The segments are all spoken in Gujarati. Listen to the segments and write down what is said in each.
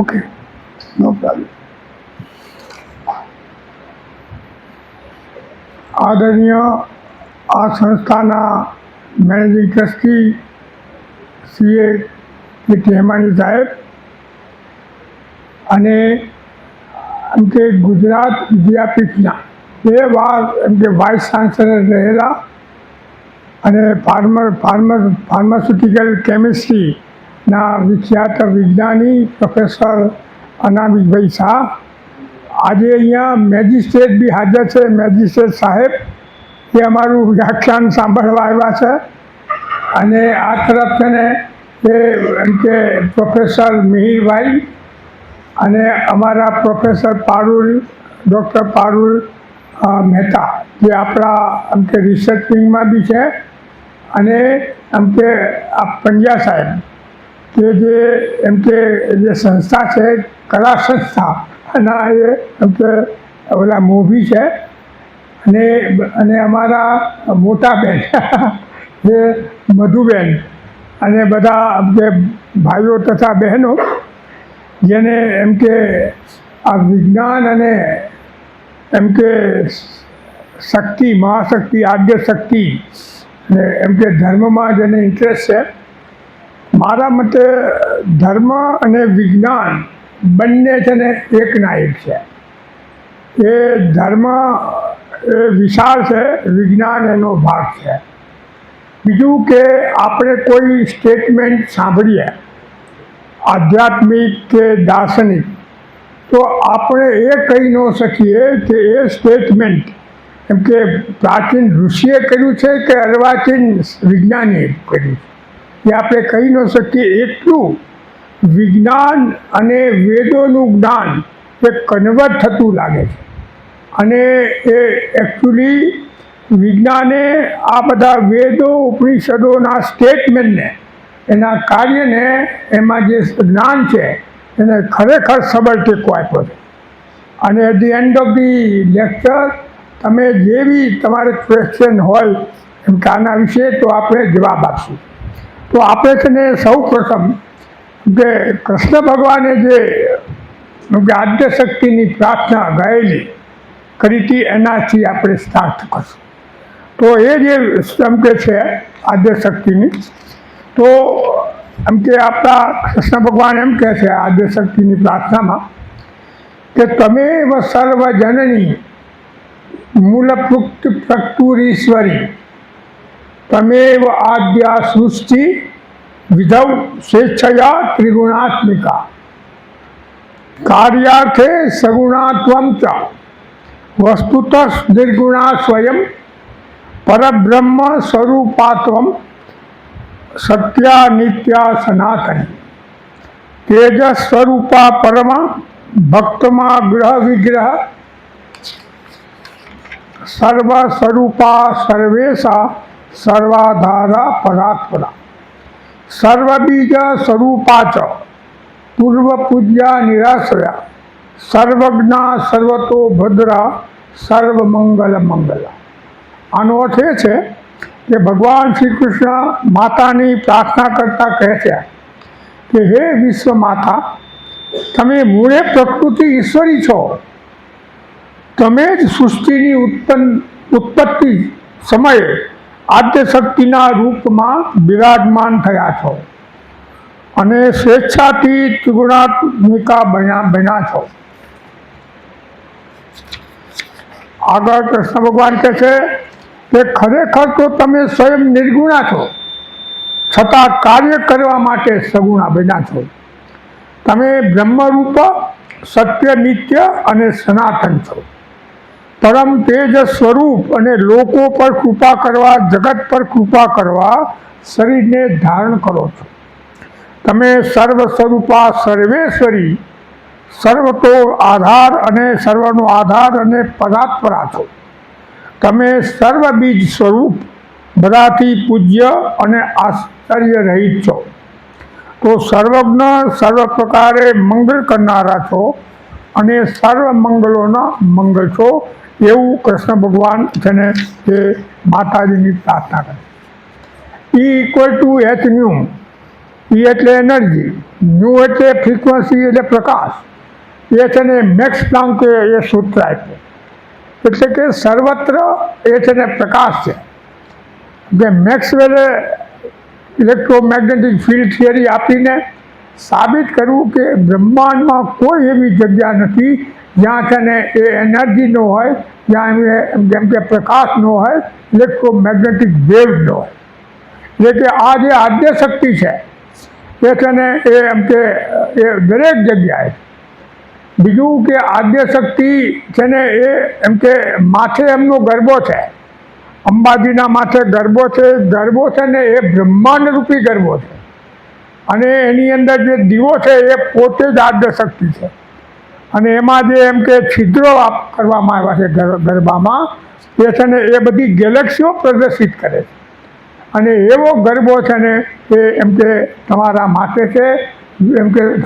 ઓકે, નો પ્રોબ્લેમ. આદરણીય આ સંસ્થાના મેનેજિંગ ટ્રસ્ટી CA કે હેમાણી સાહેબ અને એમ કે ગુજરાત વિદ્યાપીઠના 2 વાર એમ કે વાઇસ ચાન્સલર રહેલા અને ફાર્માસ્યુટિકલ કેમિસ્ટ્રીના વિખ્યાત વિજ્ઞાની પ્રોફેસર અનામિકભાઈ શાહ આજે અહીંયા મેજિસ્ટ્રેટ બી હાજર છે. મેજિસ્ટ્રેટ સાહેબ એ અમારું વ્યાખ્યાન સાંભળવા આવ્યા છે અને આ તરફ છે ને એ એમ કે પ્રોફેસર મિહિરભાઈ અને અમારા પ્રોફેસર ડૉક્ટર પારુલ મહેતા જે આપણા એમ કે રિસર્ચ વિંગમાં બી છે અને એમ કે આ પંડ્યા સાહેબ કે જે એમ કે જે સંસ્થા છે કલા સંસ્થા અને એ એમ કે ઓલા મૂવી છે અને અમારા મોટા બેન જે મધુબેન અને બધા જે ભાઈઓ તથા બહેનો જેને એમ કે આ વિજ્ઞાન અને એમ કે શક્તિ મહાશક્તિ આદ્ય શક્તિ ને એમ કે ધર્મમાં જેને ઇન્ટરેસ્ટ છે. મારા મતે ધર્મ અને વિજ્ઞાન બંને છે ને એકના એક છે. એ ધર્મ એ વિશાળ છે, વિજ્ઞાન એનો ભાગ છે. બીજું કે આપણે કોઈ સ્ટેટમેન્ટ સાંભળીએ આધ્યાત્મિક કે દાર્શનિક તો આપણે એ કહી ન શકીએ કે એ સ્ટેટમેન્ટ એમ કે પ્રાચીન ઋષિએ કર્યું છે કે અર્વાચીન વિજ્ઞાનીએ કર્યું છે એ આપણે કહી ન શકીએ. એટલું વિજ્ઞાન અને વેદોનું જ્ઞાન એ કન્વર્ટ થતું લાગે છે અને એ એકચ્યુઅલી વિજ્ઞાને આ બધા વેદો ઉપનિષદોના સ્ટેટમેન્ટને એના કાર્યને એમાં જે જ્ઞાન છે એને ખરેખર સબળ ટેકો આપ્યો છે. અને at the end of the lecture તમે જે બી તમારે ક્વેશ્ચન હોય એમ કે આના વિશે તો આપણે જવાબ આપશું. તો આપણે છે ને સૌ પ્રથમ કે કૃષ્ણ ભગવાને જે આદ્ય શક્તિની પ્રાર્થના ગાયેલી કરી હતી એનાથી આપણે સ્ટાર્ટ કરશું. તો એ જે એમ કે છે આદ્ય શક્તિની તો એમ કે આપણા કૃષ્ણ ભગવાન એમ કહે છે આદ્ય શક્તિની પ્રાર્થનામાં કે તમેવ સર્વજનની મૂળ પ્રકૃતિશ્વરી તમેવ આદ્યા સૃષ્ટિ વિધૌ સ્વેચ્છયા ત્રિગુણાત્મિકા કાર્યાર્થે સગુણાત્વં ચ વસ્તુતઃ નિર્ગુણા સ્વયં પરબ્રહ્મ સ્વરૂપાત્વં સત્યા નિત્યા સનાતની તેજસ સ્વરૂપા પરમા ભક્તમાં ગ્રહ વિગ્રહ સર્વ સ્વરૂપા સર્વેશા સર્વાધારા પરાત્પરા સર્વબીજ સ્વરૂપા ચ પૂર્વ પૂજ્યા નિરાશ્રયા સર્વજ્ઞા સર્વતો ભદ્રા સર્વમંગલ મંગલા. આનો અર્થ એ છે કે ભગવાન શ્રી કૃષ્ણ માતાની પ્રાર્થના કરતા કહે છે કે હે વિશ્વ માતા, તમે મૂળે પ્રકૃતિ ઈશ્વરી છો. તમે જ સૃષ્ટિની ઉત્પત્તિ સમયે આદ્ય શક્તિના રૂપમાં બિરાજમાન થયા છો અને સ્વેચ્છાથી ત્રિગુણાત્મિકા બન્યા છો. આગળ કૃષ્ણ ભગવાન કહે છે કે ખરેખર તો તમે સ્વયં નિર્ગુણા છો છતાં કાર્ય કરવા માટે સગુણા બન્યા છો. તમે બ્રહ્મરૂપ સત્ય નિત્ય અને સનાતન છો. પરમ તેજ સ્વરૂપ અને લોકો પર કૃપા કરવા જગત પર કૃપા કરવા શરીરને ધારણ કરો છો. તમે સર્વ સ્વરૂપા સર્વેશ્વરી સર્વતો આધાર અને સર્વનો આધાર અને પરાત્પરા છો. તમે સર્વબીજ સ્વરૂપ બધાથી પૂજ્ય અને આશ્ચર્ય રહિત છો. તો સર્વજ્ઞ સર્વ પ્રકારે મંગળ કરનારા છો અને સર્વ મંગલોના મંગળ છો. એવું કૃષ્ણ ભગવાન છે ને એ માતાજીની પ્રાર્થના કરે. E = H ન્યુ E એટલે એનર્જી, ન્યુ એટલે ફ્રીક્વન્સી એટલે પ્રકાશ, એ છે ને મેક્સ પ્લાન્કે એ સૂત્ર આપ્યું. એટલે કે સર્વત્ર એ છે ને પ્રકાશ છે. કે મેક્સવેલે ઇલેક્ટ્રોમેગ્નેટિક ફિલ્ડ થિયરી આપીને સાબિત કરવું કે બ્રહ્માંડમાં કોઈ એવી જગ્યા નથી જ્યાં છે ને એ એનર્જી ન હોય, જ્યાં જેમ કે પ્રકાશ ન હોય, ઇલેક્ટ્રોમેગ્નેટિક વેવ ન હોય. એટલે કે આ જે આદ્ય શક્તિ છે એ છે ને એ દરેક જગ્યાએ. બીજું કે આદ્ય શક્તિ છે ને એ માથે એમનો ગરબો છે, અંબાજીના માથે ગરબો છે. ગરબો છે ને એ બ્રહ્માંડ રૂપી ગરબો છે, અને એની અંદર જે દીવો છે એ પોતે જ આદ્ય શક્તિ છે. અને એમાં જે છિદ્રો કરવામાં આવ્યા છે ગરબામાં, એ છે ને એ બધી ગેલેક્સીઓ પ્રદર્શિત કરે છે. અને એવો ગરબો છે ને એ તમારા માથે છે,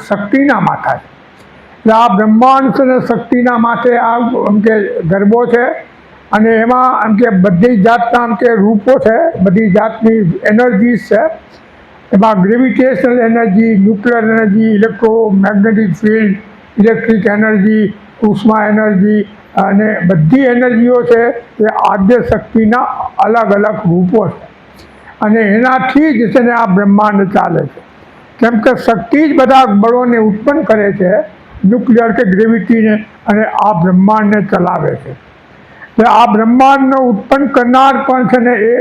શક્તિના માથા છે. એટલે આ બ્રહ્માંડ છે ને શક્તિના માથે આ ગરબો છે. અને એમાં બધી જાતના રૂપો છે, બધી જાતની એનર્જીસ છે. એમાં gravitational energy, nuclear energy, electromagnetic field, electric energy, ઉષ્મા એનર્જી, અને બધી એનર્જીઓ છે એ આદ્ય શક્તિના અલગ અલગ રૂપો છે. અને એનાથી જ છે ને આ બ્રહ્માંડ ચાલે છે. કેમ કે શક્તિ જ બધા બળોને ઉત્પન્ન કરે છે, ન્યુક્લિયર કે ગ્રેવિટીને, અને આ બ્રહ્માંડને ચલાવે છે. એટલે આ બ્રહ્માંડને ઉત્પન્ન કરનાર પણ છે ને એ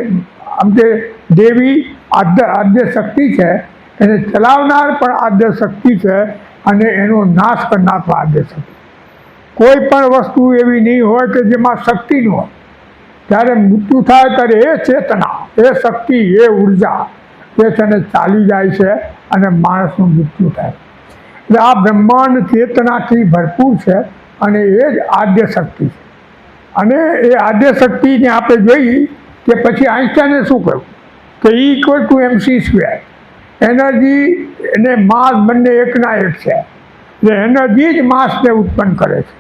દેવી આદ્ય શક્તિ છે, એને ચલાવનાર પણ આદ્ય શક્તિ છે, અને એનો નાશ કરનાર પણ આદ્ય શક્તિ. કોઈ પણ વસ્તુ એવી નહીં હોય કે જેમાં શક્તિ ન હોય. જ્યારે મૃત્યુ થાય ત્યારે એ ચેતના, એ શક્તિ, એ ઉર્જા એ છે ને ચાલી જાય છે અને માણસનું મૃત્યુ થાય. એટલે આ બ્રહ્માંડ ચેતનાથી ભરપૂર છે, અને એ જ આદ્ય શક્તિ છે. અને એ આદ્ય શક્તિને આપણે જોઈ કે પછી આઈન્સ્ટાઈને શું કહ્યું કે E=mc². એનર્જી અને માસ બંને એકના એક છે. એટલે એનર્જી જ માસને ઉત્પન્ન કરે છે.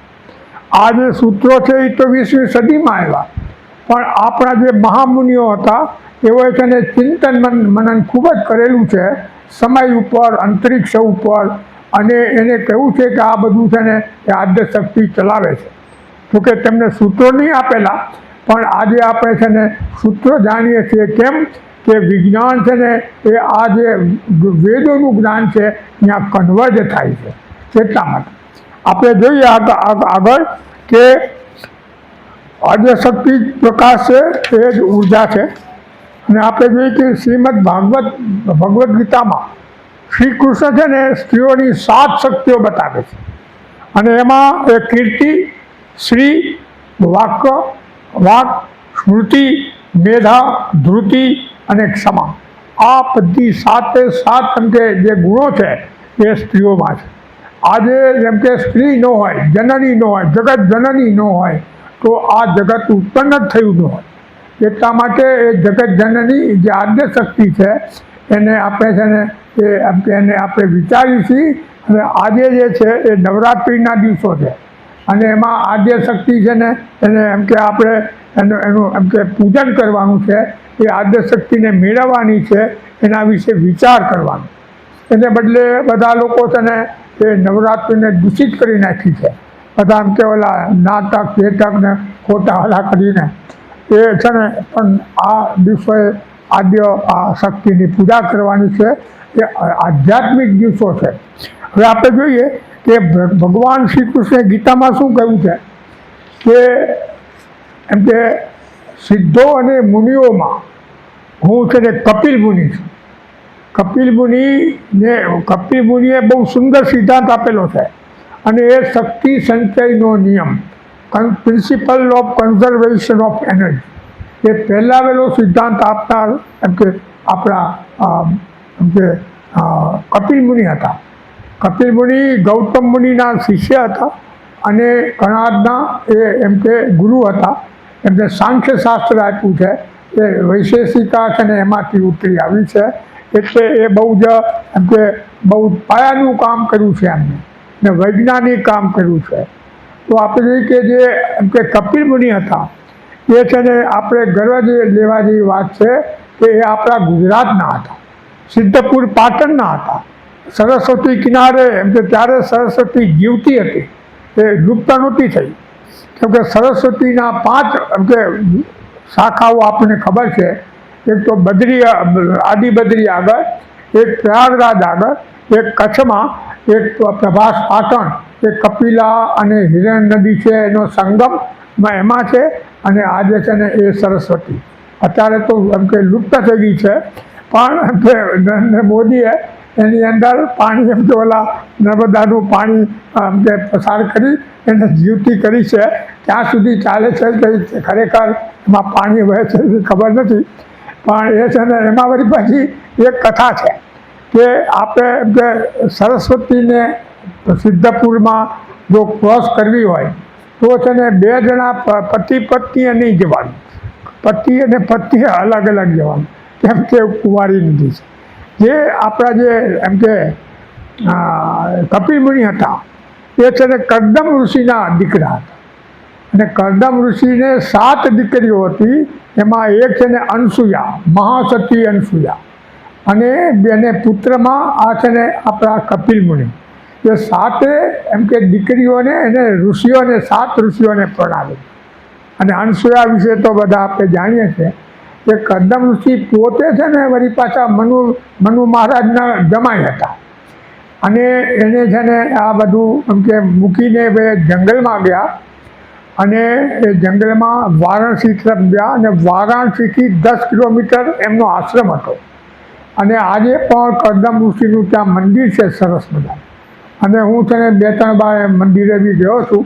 આ જે સૂત્રો છે એ તો 20મી સદીમાં આવ્યા, પણ આપણા જે મહામુનિઓ હતા એઓએ છે ને ચિંતન મનન ખૂબ જ કરેલું છે સમય ઉપર, અંતરિક્ષ ઉપર, અને એને કહેવું છે કે આ બધું છે ને એ આદ્ય શક્તિ ચલાવે છે. જોકે તેમને સૂત્રો નહીં આપેલા, પણ આજે આપણે છે ને સૂત્રો જાણીએ છીએ. કેમ કે વિજ્ઞાન છે ને એ આ જે વેદોનું જ્ઞાન છે ત્યાં કન્વર્જ થાય છે. એટલા માટે આપણે જોઈએ આગળ કે આદ્ય શક્તિ પ્રકાશ છે, એ જ ઉર્જા છે. અને આપણે જોઈએ કે શ્રીમદ ભગવદ્ ગીતામાં શ્રી કૃષ્ણ છે ને સ્ત્રીઓની 7 શક્તિઓ બતાવે છે. અને એમાં એ કીર્તિ, શ્રી, વાક, સ્મૃતિ, મેધા, ધૃતિ અને ક્ષમા, આ બધી 7 જે ગુણો છે એ સ્ત્રીઓમાં છે. આજે જેમ કે સ્ત્રી ન હોય, જનની ન હોય, જગત જનની ન હોય, તો આ જગત ઉત્પન્ન જ થયું ન હોય. એટલા માટે એ જગત જનની જે આદ્ય શક્તિ છે એને આપણે છે ને એને આપણે વિચારીએ છીએ. અને આજે જે છે એ નવરાત્રિના દિવસો છે, અને એમાં આદ્ય શક્તિ છે ને એને આપણે એનું પૂજન કરવાનું છે. એ આદ્ય શક્તિને મેળવવાની છે, એના વિશે વિચાર કરવાનો. એને બદલે બધા લોકો છે ને એ નવરાત્રિને દૂષિત કરી નાખી છે. બધા ઓલા નાટક ને ખોટા હલા કરીને એ છે ને, પણ આ દિવસોએ આદ્ય આ શક્તિની પૂજા કરવાની છે. એ આધ્યાત્મિક દિવસો છે. હવે આપણે જોઈએ કે ભગવાન શ્રી કૃષ્ણે ગીતામાં શું કહ્યું છે કે સિદ્ધો અને મુનિઓમાં હું છે ને કપિલ મુનિ છું. કપિલ મુનિએ બહુ સુંદર સિદ્ધાંત આપેલો છે. અને એ શક્તિ સંચયનો નિયમ, principle of conservation of energy, એ પહેલાવેલો સિદ્ધાંત આપનાર આપણા કપિલ મુનિ હતા. કપિલ મુનિ ગૌતમ મુનિના શિષ્ય હતા, અને કણાદના ગુરુ હતા. એમને સાંખ્ય શાસ્ત્ર આપ્યું છે. એ વૈશેષિકા છે ને એમાંથી ઉતરી આવી છે. એટલે એ બહુ બહુ પાયાનું કામ કર્યું છે એમને, ને વૈજ્ઞાનિક કામ કર્યું છે. તો આપણે જોઈએ કે જે કપિલ મુનિ હતા એ છે ને આપણે ગર્વ લેવા જેવી વાત છે કે એ આપણા ગુજરાતના હતા. સિદ્ધપુર પાટણના હતા. સરસ્વતી કિનારે એમ કે ત્યારે સરસ્વતી જીવતી હતી, એ લુપ્ત નહોતી થઈ. કેમ કે સરસ્વતીના 5 એમ કે શાખાઓ આપણને ખબર છે. એક તો બદ્રી આદિબદ્રી આગળ, એક પ્રયાગરાજ આગળ, એક કચ્છમાં, એક પ્રભાસ પાટણ, એક કપિલા અને હિરણ નદી છે એનો સંગમ એમાં છે, અને આજે છે ને એ સરસ્વતી અત્યારે તો એમ કે લુપ્ત થઈ ગઈ છે. પણ એમ કે નરેન્દ્ર મોદીએ એની અંદર પાણી એમ કે ઓલા નર્મદાનું પાણી એમ કે પસાર કરી એને જીવતી કરી છે. ક્યાં સુધી ચાલે છે કે ખરેખર એમાં પાણી વહે છે એ ખબર નથી. પણ એ છે ને એમાં વળી પાછી એક કથા છે કે આપણે એમ કે સરસ્વતીને સિદ્ધપુરમાં જો ક્રોસ કરવી હોય તો છે ને 2 જણા પતિ પત્નીએ નહીં જવાનું, પતિ અને પત્નીએ અલગ અલગ જવાનું, કેમ કે કુંવારી નદી છે. જે આપણા જે એમ કે કપિલ મુનિ હતા એ છે ને કર્દમ ઋષિના દીકરા હતા, અને કર્દમ ઋષિને 7 દીકરીઓ હતી. એમાં એક છે ને અનસુયા, મહાસતી અનસુયા, અને બેને પુત્રમાં આ છે ને આપણા કપિલ મુનિ. એ 7 એમ કે દીકરીઓને એને ઋષિઓને 7 ઋષિઓને પ્રણાવી. અને અનસુયા વિશે તો બધા આપણે જાણીએ છીએ કે કર્દમ ઋષિ પોતે છે ને વળી પાછા મનુ મહારાજના જમાઈ હતા, અને એને છે ને આ બધું એમ કે મૂકીને જંગલમાં ગયા, અને એ જંગલમાં વારાણસી તરફ ગયા, અને વારાણસીથી 10 કિલોમીટર એમનો આશ્રમ હતો. અને આજે પણ કર્દમ ઋષિનું ત્યાં મંદિર છે સરસ મજા. અને હું છે ને 2-3 વાર મંદિરે બી ગયો છું.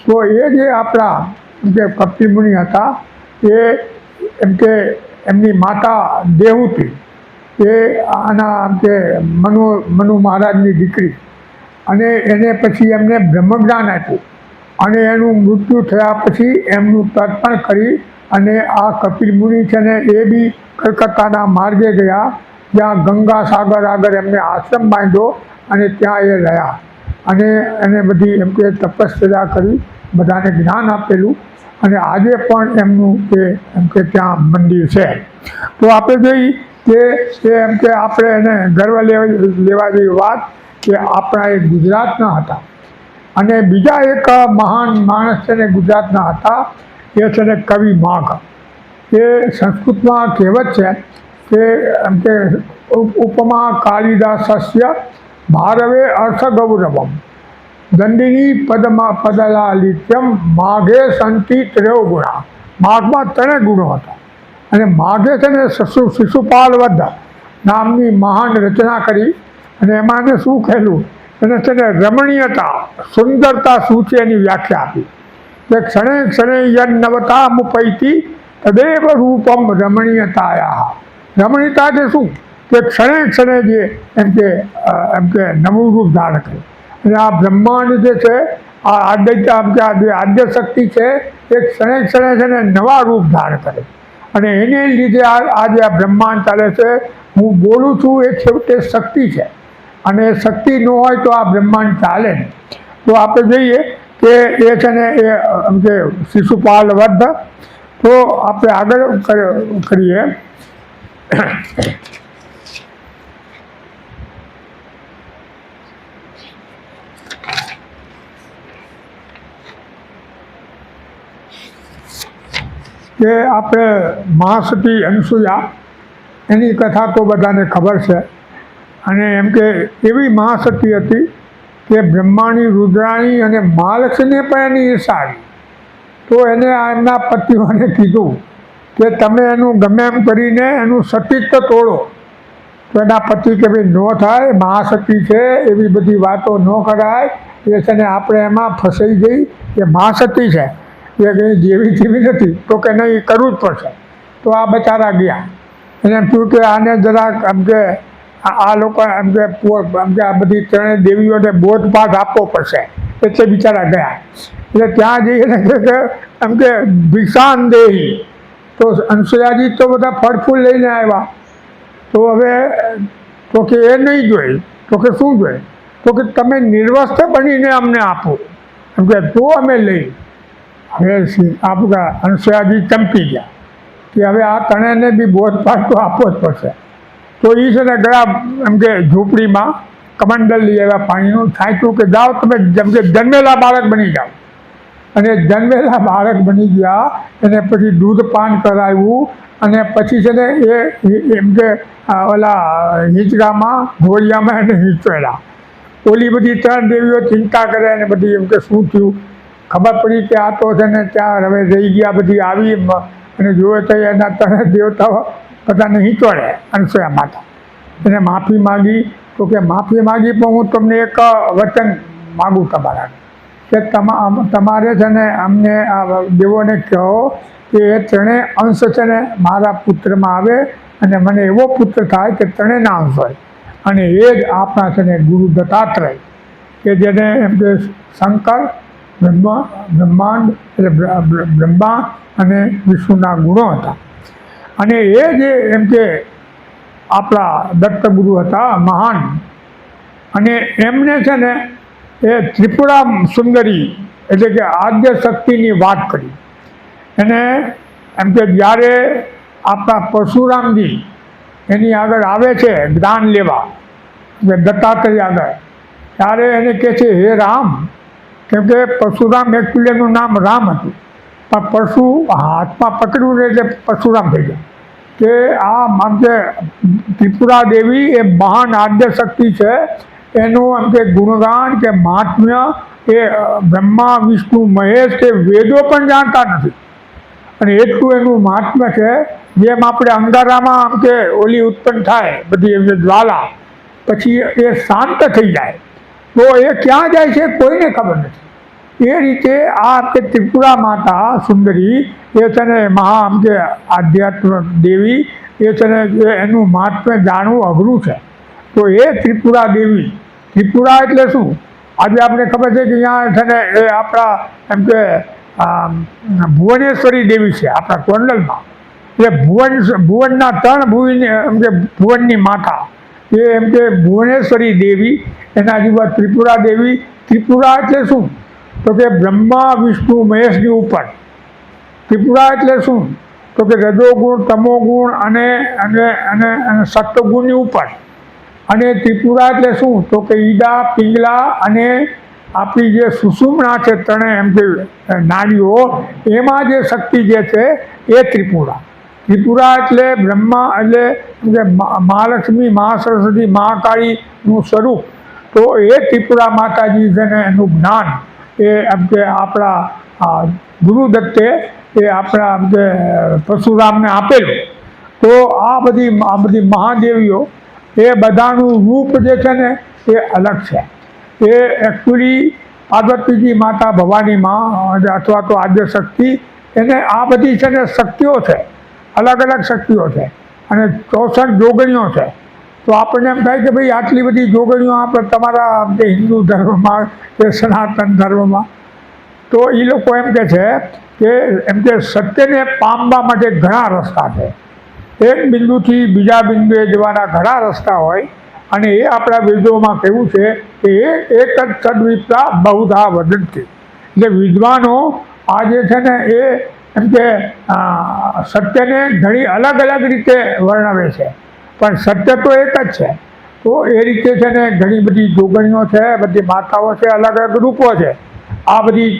તો એ જે આપણા એમ કે કપિલ મુનિ હતા એ એમ કે એમની માતા દેવહૂતિ એ આના એમ કે મનુ મહારાજની દીકરી, અને એને પછી એમને બ્રહ્મજ્ઞાન આપ્યું, અને એનું મૃત્યુ થયા પછી એમનું તર્પણ કરી અને આ કપિલ મુનિ છે ને એ બી કલકત્તાના માર્ગે ગયા, જ્યાં ગંગા સાગર આગળ એમને આશ્રમ બાંધ્યો અને ત્યાં એ રહ્યા, અને એને બધી એમ કે તપશ્ચર્યા કરી, બધાને જ્ઞાન આપેલું, અને આજે પણ એમનું એમ કે ત્યાં મંદિર છે. તો આપણે જોઈ કે એમ કે આપણે એને ગર્વ લેવા જેવી વાત કે આપણા એ ગુજરાતના હતા. અને બીજા એક મહાન માણસ છે ને ગુજરાતના હતા, એ છે ને કવિ માઘ. એ સંસ્કૃતમાં કહેવત છે કે એમ કે ઉપમા કાલિદાસસ્ય ભારવે અર્થ ગૌરવમ દંડિની પદલાલિત્યમ માઘે સંતિ ત્રયો ગુણા. માઘમાં 3 ગુણો હતા, અને માઘે છે ને શિશુપાલ વધ નામની મહાન રચના કરી, અને એમાં એને શું કહેલું, એને છે ને રમણીયતા, સુંદરતા શું છે એની વ્યાખ્યા આપી કે ક્ષણે ક્ષણે યન્નવતા મુપૈતી તદેવ રૂપમ રમણીયતાયા. રમણીયતા એટલે શું કે ક્ષણે ક્ષણે જે એમ કે નવું રૂપ ધારણ કરે. અને આ બ્રહ્માંડ જે છે આ આદ્ય શક્તિ છે એ ક્ષણે ક્ષણે છે ને નવા રૂપ ધારણ કરે, અને એને લીધે આ જે આ બ્રહ્માંડ ચાલે છે. હું બોલું છું એ છેવટે શક્તિ છે, અને શક્તિ ન હોય તો આ બ્રહ્માંડ ચાલે નહીં. તો આપણે જોઈએ કે એ છે ને એ એમ કે શિશુપાલ વધ. તો આપણે આગળ કરીએ. કે આપણે મહાસતી અનસુયા એની કથા તો બધાને ખબર છે, અને એમ કે એવી મહાસતી હતી કે બ્રહ્માણી, રુદ્રાણી અને મહાલક્ષ્મીને પણ એની ઈર્ષા આવી. તો એને એમના પતિઓને કીધું કે તમે એનું ગમે એમ કરીને એનું સતીત્વ તોડો. તો એના પતિ કે ભાઈ ન થાય, મહાસતી છે એવી બધી વાતો ન કરાય, એ છે ને આપણે એમાં ફસાઈ જઈ કે મહાસતી છે એ કંઈ જેવી જેવી નથી, તો કે નહીં કરવું જ પડશે. તો આ બચારા ગયા, એને એમ થયું કે આને જરાક એમ કે આ લોકો એમ કે આ બધી 3 દેવીઓને બોધપાઠ આપવો પડશે, એટલે બિચારા ગયા. એટલે ત્યાં જઈને કે એમ કે ભિક્ષાન દેહી. તો અનસુયાજી તો બધા ફળ ફૂલ લઈને આવ્યા. તો હવે તો કે એ નહીં જોઈ, તો કે શું જોઈએ, તો કે તમે નિર્વસ્ત્ર બનીને અમને આપો, એમ કે તો અમે લઈ. હવે આપણા અનસુયાજી ચમકી ગયા કે હવે આ ત્રણેયને બી બોધપાઠ તો આપવો જ પડશે. તો એ છે ને ગયા એમ કે ઝૂંપડીમાં કમંડલ લઈ આવ્યા પાણીનું, છાંટ્યું કે જાઓ તમે જેમ કે જન્મેલા બાળક બની જાઓ. અને જન્મેલા બાળક બની ગયા, એને પછી દૂધ પાન કરાવ્યું અને પછી છે ને એ એમ કે ઓલા હિંચકામાં ઘોડિયામાં એને હિંચવેલા. ઓલી બધી 3 દેવીઓ ચિંતા કરે અને બધી એમ કે શું થયું. ખબર પડી કે આ તો છે ને ત્યાં હવે રહી ગયા, બધી આવી અને જોવે તો એના 3 દેવતાઓ બધાને હિંચોડે. અનસૂયા માતા એને માફી માગી. તો કે માફી માગી પણ હું તમને એક વચન માગું તમારા કે તમારે છે ને અમને આ દેવોને કહો કે એ 3 અંશ છે ને મારા પુત્રમાં આવે અને મને એવો પુત્ર થાય કે 3ના અંશ હોય. અને એ જ આપણા છે ને ગુરુ દત્તાત્રેય કે જેને એમ કે શંકર બ્રહ્માંડ એટલે બ્રહ્મા અને વિષ્ણુના ગુણો હતા. અને એ જે એમ કે આપણા દત્તગુરુ હતા મહાન, અને એમને છે ને એ ત્રિપુરા સુંદરી એટલે કે આદ્ય શક્તિની વાત કરી. એને એમ કે જ્યારે આપણા પરશુરામજી એની આગળ આવે છે જ્ઞાન લેવા દત્તાત્રેય આગળ, ત્યારે એને કહે છે હે રામ, કેમ કે પરશુરામ એકચ્યુઅલી એનું નામ રામ હતું, પણ પરશુ હાથમાં પકડ્યું ને એટલે પરશુરામ થઈ ગયા. કે આમ કે ત્રિપુરા દેવી એ મહાન આદ્ય શક્તિ છે, એનું આમ કે ગુણગાન કે મહાત્મ્ય એ બ્રહ્મા વિષ્ણુ મહેશ કે વેદો પણ જાણતા નથી. અને એટલું એનું મહાત્મ્ય છે. જેમ આપણે અંગારામાં આમ કે ઓલી ઉત્પન્ન થાય બધી એમ જ્વાલા, પછી એ શાંત થઈ જાય તો એ ક્યાં જાય છે કોઈને ખબર નથી. એ રીતે આ કે ત્રિપુરા માતા સુંદરી એ છે ને મહા આમ કે આધ્યાત્મ દેવી એ છે ને એનું મહાત્મ્ય જાણવું અઘરું છે. તો એ ત્રિપુરા દેવી, ત્રિપુરા એટલે શું? આજે આપણે ખબર છે કે અહીંયા છે ને એ આપણા એમ કે ભુવનેશ્વરી દેવી છે આપણા ગોંડલમાં. એટલે ભુવનના 3 ભુવનની એમ કે ભુવનની માતા એ એમ કે ભુવનેશ્વરી દેવી, એના જેવા ત્રિપુરા દેવી. ત્રિપુરા એટલે શું? તો કે બ્રહ્મા વિષ્ણુ મહેશની ઉપર. ત્રિપુરા એટલે શું? તો કે રજોગુણ તમોગુણ અને સત્વગુણની ઉપર. અને ત્રિપુરા એટલે શું? તો કે ઈડા પિંગલા અને આપણી જે સુષુમ્ના છે 3 એમ કે નાડીઓ, એમાં જે શક્તિ જે છે એ ત્રિપુરા. ત્રિપુરા એટલે બ્રહ્મા એટલે મહાલક્ષ્મી મહાસરસ્વતી મહાકાળીનું સ્વરૂપ. તો એ ત્રિપુરા માતાજી છે ને એનું જ્ઞાન એ એમ કે આપણા ગુરુદત્તે એ આપણા એમ કે પરશુરામને આપેલું. તો આ બધી મહાદેવીઓ એ બધાનું રૂપ જે છે ને એ અલગ છે. એ એકચ્યુઅલી પાર્વતીજી માતા ભવાનીમાં અથવા તો આદ્યશક્તિ, એને આ બધી છે ને શક્તિઓ છે, અલગ અલગ શક્તિઓ છે. અને 64 જોગણીઓ છે. તો આપણને એમ થાય કે ભાઈ આટલી બધી જોગણીઓ આપણે તમારા હિન્દુ ધર્મમાં કે સનાતન ધર્મમાં, તો એ લોકો એમ કહે છે કે એમ કે સત્યને પામવા માટે ઘણા રસ્તા છે. એક બિંદુથી બીજા બિંદુએ જવાના ઘણા રસ્તા હોય. અને એ આપણા વેદોમાં કહેવું છે કે એક જ સદવિપ્રા બહુધા વદંતી. એટલે વિદ્વાનો આ જે છે ને એ એમ કે સત્યને ઘણી અલગ અલગ રીતે વર્ણવે છે, પણ સત્ય તો એક જ છે. તો એ રીતે છે ને ઘણી બધી જોગણીઓ છે, બધી માતાઓ છે, અલગ અલગ રૂપો છે. આ બધી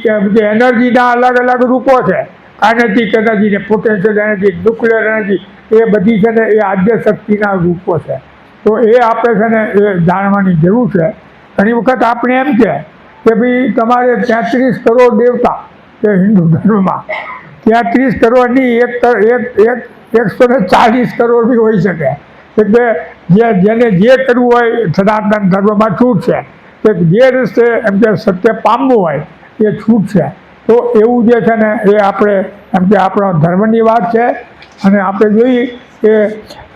એનર્જીના અલગ અલગ રૂપો છે. કાઇનેટિક એનર્જી ને પોટેન્શિયલ એનર્જી, ન્યુક્લિયર એનર્જી, એ બધી છે ને એ આદ્ય શક્તિના રૂપો છે. તો એ આપણે છે ને એ જાણવાની જરૂર છે. ઘણી વખત આપણે એમ કે ભાઈ તમારે 33 કરોડ દેવતા કે હિન્દુ ધર્મમાં 33 કરોડની 140 કરોડ બી હોઈ શકે. એટલે જેને જે કરવું હોય સનાતન ધર્મમાં છૂટ છે, કે જે રસ્તે એમ કે સત્ય પામવું હોય એ છૂટ છે. તો એવું જે છે ને એ આપણે એમ કે આપણા ધર્મની વાત છે. અને આપણે જોઈએ કે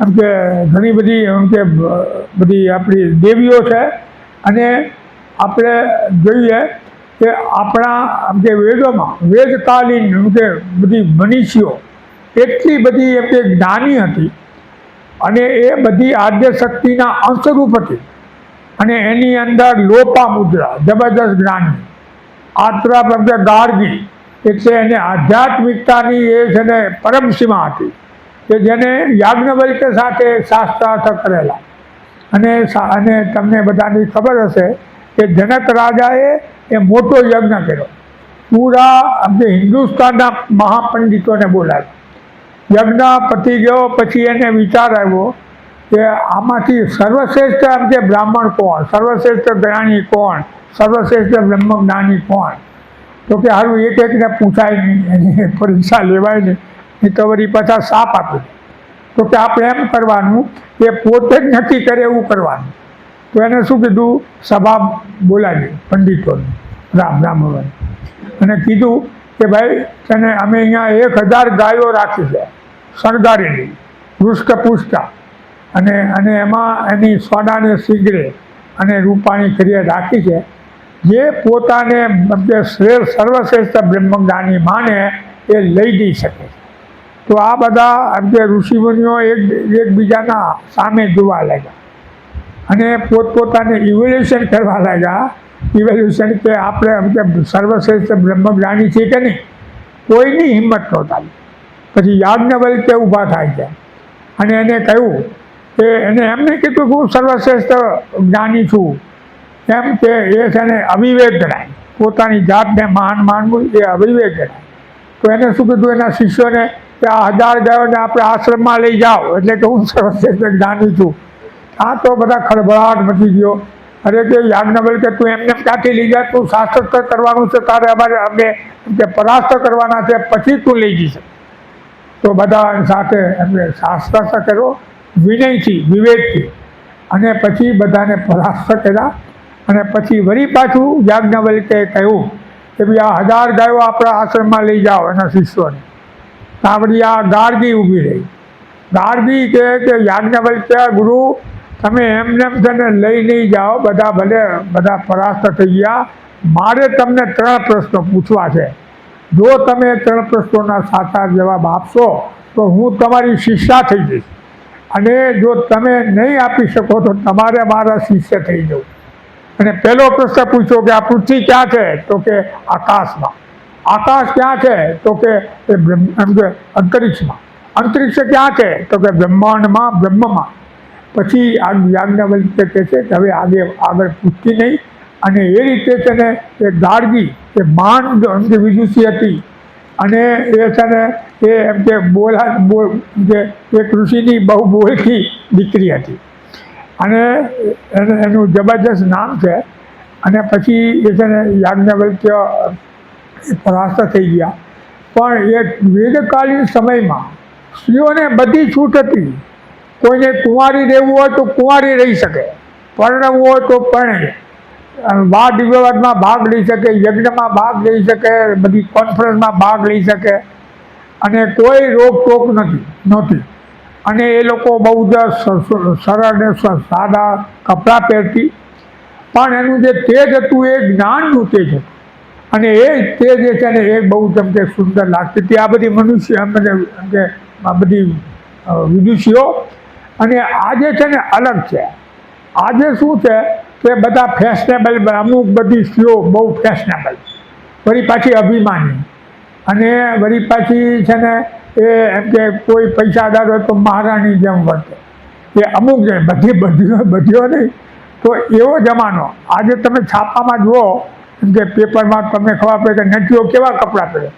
એમ કે ઘણી બધી એમ કે બધી આપણી દેવીઓ છે. અને આપણે જોઈએ કે આપણા એમ કે વેદોમાં વેદકાલીન એમ કે બધી મનીષીઓ એટલી બધી એમ કે જ્ઞાની હતી, અને એ બધી આદ્ય શક્તિના અંશરૂપ હતી. અને એની અંદર લોપા મુદ્રા જબરદસ્ત જ્ઞાની, આત્રા એમ કે ગાર્ગી, એટલે એને આધ્યાત્મિકતાની એ છે ને પરમસીમા હતી. કે જેને યાજ્ઞવલ્ક્ય સાથે શાસ્ત્રાર્થ કરેલા. અને તમને બધાની ખબર હશે કે જનક રાજાએ એ મોટો યજ્ઞ કર્યો. પૂરા આપણે હિન્દુસ્તાનના મહાપંડિતોને બોલાવ્યા. યજ્ઞ પતી ગયો પછી એને વિચાર આવ્યો કે આમાંથી સર્વશ્રેષ્ઠ આમ કે બ્રાહ્મણ કોણ, સર્વશ્રેષ્ઠ જ્ઞાની કોણ, સર્વશ્રેષ્ઠ બ્રહ્મજ્ઞાની કોણ. તો કે સારું એકને પૂછાય નહીં, એની પરીક્ષા લેવાય નહીં, એ તો વળી પાછા સાપ આપી. તો કે આપણે એમ કરવાનું કે પોતે જ નક્કી કરે એવું કરવાનું. તો એને શું કીધું, સભા બોલાવી પંડિતોને, બ્રાહ્મણોને, અને કીધું કે ભાઈ તને અમે અહીંયા 1000 ગાયો રાખી છે શણગારેલી, હૃષ્ટપુષ્ટ, અને એમાં એની સોનાને શીગડે અને રૂપાણી કરીએ રાખી છે, જે પોતાને સર્વશ્રેષ્ઠ બ્રહ્મજ્ઞાની માને એ લઈ જઈ શકે. તો આ બધા જે ઋષિમુનિઓ એકબીજાના સામે જોવા લાગ્યા અને પોતપોતાને ઇવોલ્યુશન કરવા લાગ્યા. ઇવોલ્યુશન કે આપણે સર્વશ્રેષ્ઠ બ્રહ્મજ્ઞાની છે કે નહીં, કોઈની હિંમત નહોતા. પછી યાજ્ઞવલ્ક્ય ઊભા થાય છે અને એને કહ્યું કે એને એમ નહીં કીધું કે હું સર્વશ્રેષ્ઠ જ્ઞાની છું, એમ કે એ છે ને અવિવેક ગણાય, પોતાની જાતને મહાન માનવું એ અવિવેક ગણાય. તો એને શું કીધું એના શિષ્યોને કે આ 1000 ગાયોને આપણે આશ્રમમાં લઈ જાઓ, એટલે કે હું સર્વશ્રેષ્ઠ જ્ઞાની છું. આ તો બધા ખળભળાટ મચી ગયો. અરે કે યાજ્ઞવલ્ક્ય તું એમને ક્યાંથી લઈ જાય, તું શાસ્ત્ર કરવાનું છે, તારે અમે કે પરાસ્ત કરવાના છે, પછી તું લઈ જઈશ. તો બધા સાથે એમને શાસ્ત્ર કર્યો વિનયથી, વિવેકથી, અને પછી બધાને પરાસ્ત કર્યા. અને પછી વળી પાછું યાજ્ઞવલ્ક્યએ કહ્યું કે ભાઈ આ 1000 ગાયો આપણા આશ્રમમાં લઈ જાઓ એના શિષ્યોને. ત્યાં વળી આ ગાર્ગી ઊભી રહી. ગાર્ગી કહે કે યાજ્ઞવલ્ક્ય ગુરુ, તમે એમને છે ને લઈ નહીં જાઓ, બધા પરાસ્ત થઈ ગયા. મારે તમને 3 પ્રશ્નો પૂછવા છે. જો તમે 3 પ્રશ્નોના સાચા જવાબ આપશો તો હું તમારી શિષ્યા થઈ જઈશ, અને જો તમે નહીં આપી શકો તો તમારે મારા શિષ્ય થઈ જવું. અને પહેલો પ્રશ્ન પૂછ્યો કે આ પૃથ્વી ક્યાં છે, તો કે આકાશમાં. આકાશ ક્યાં છે, તો કે અંતરિક્ષમાં. અંતરિક્ષ ક્યાં છે, તો કે બ્રહ્માંડમાં, બ્રહ્મમાં. પછી આ યાજ્ઞવલ્ક્ય કહે છે કે હવે આગળ પૂછતી નહીં. અને એ રીતે છે ને એ ગાર્ગી એ મહાન વિદુષી હતી, અને એ છે ને એ એમ કે એક ઋષિની બહુ બોલકી દીકરી હતી, અને એનું જબરજસ્ત નામ છે. અને પછી એ છે ને યાજ્ઞવલ્ક્ય પરાસ્ત થઈ ગયા. પણ એ વેદકાલીન સમયમાં સ્ત્રીઓને બધી છૂટ હતી. કોઈને કુંવારી રહેવું હોય તો કુંવારી રહી શકે, પરણવું હોય તો પરણે, વાદ વિવાદમાં ભાગ લઈ શકે, યજ્ઞમાં ભાગ લઈ શકે, બધી કોન્ફરન્સમાં ભાગ લઈ શકે, અને કોઈ રોકટોક નહોતી. અને એ લોકો બહુ જ સરળ ને સાદા કપડાં પહેરતી, પણ એનું જે તેજ હતું એ જ્ઞાનનું તેજ હતું. અને એ તેજ છે ને એ બહુ જેમ સુંદર લાગતી હતી. આ બધી મનુષ્ય આ બધી વિદુષીઓ. અને આજે છે ને અલગ છે. આજે શું છે કે બધા ફેશનેબલ, અમુક બધી સ્ત્રીઓ બહુ ફેશનેબલ, વળી પાછી અભિમાની, અને વળી પાછી છે ને એ એમ કે કોઈ પૈસાદાર હોય તો મહારાણી જેમ વર્તે. એ અમુક છે, બધીઓ નહીં. તો એવો જમાનો. આજે તમે છાપામાં જુઓ એમ કે પેપરમાં તમને ખબર પડે કે નટીઓ કેવા કપડાં પહેરે.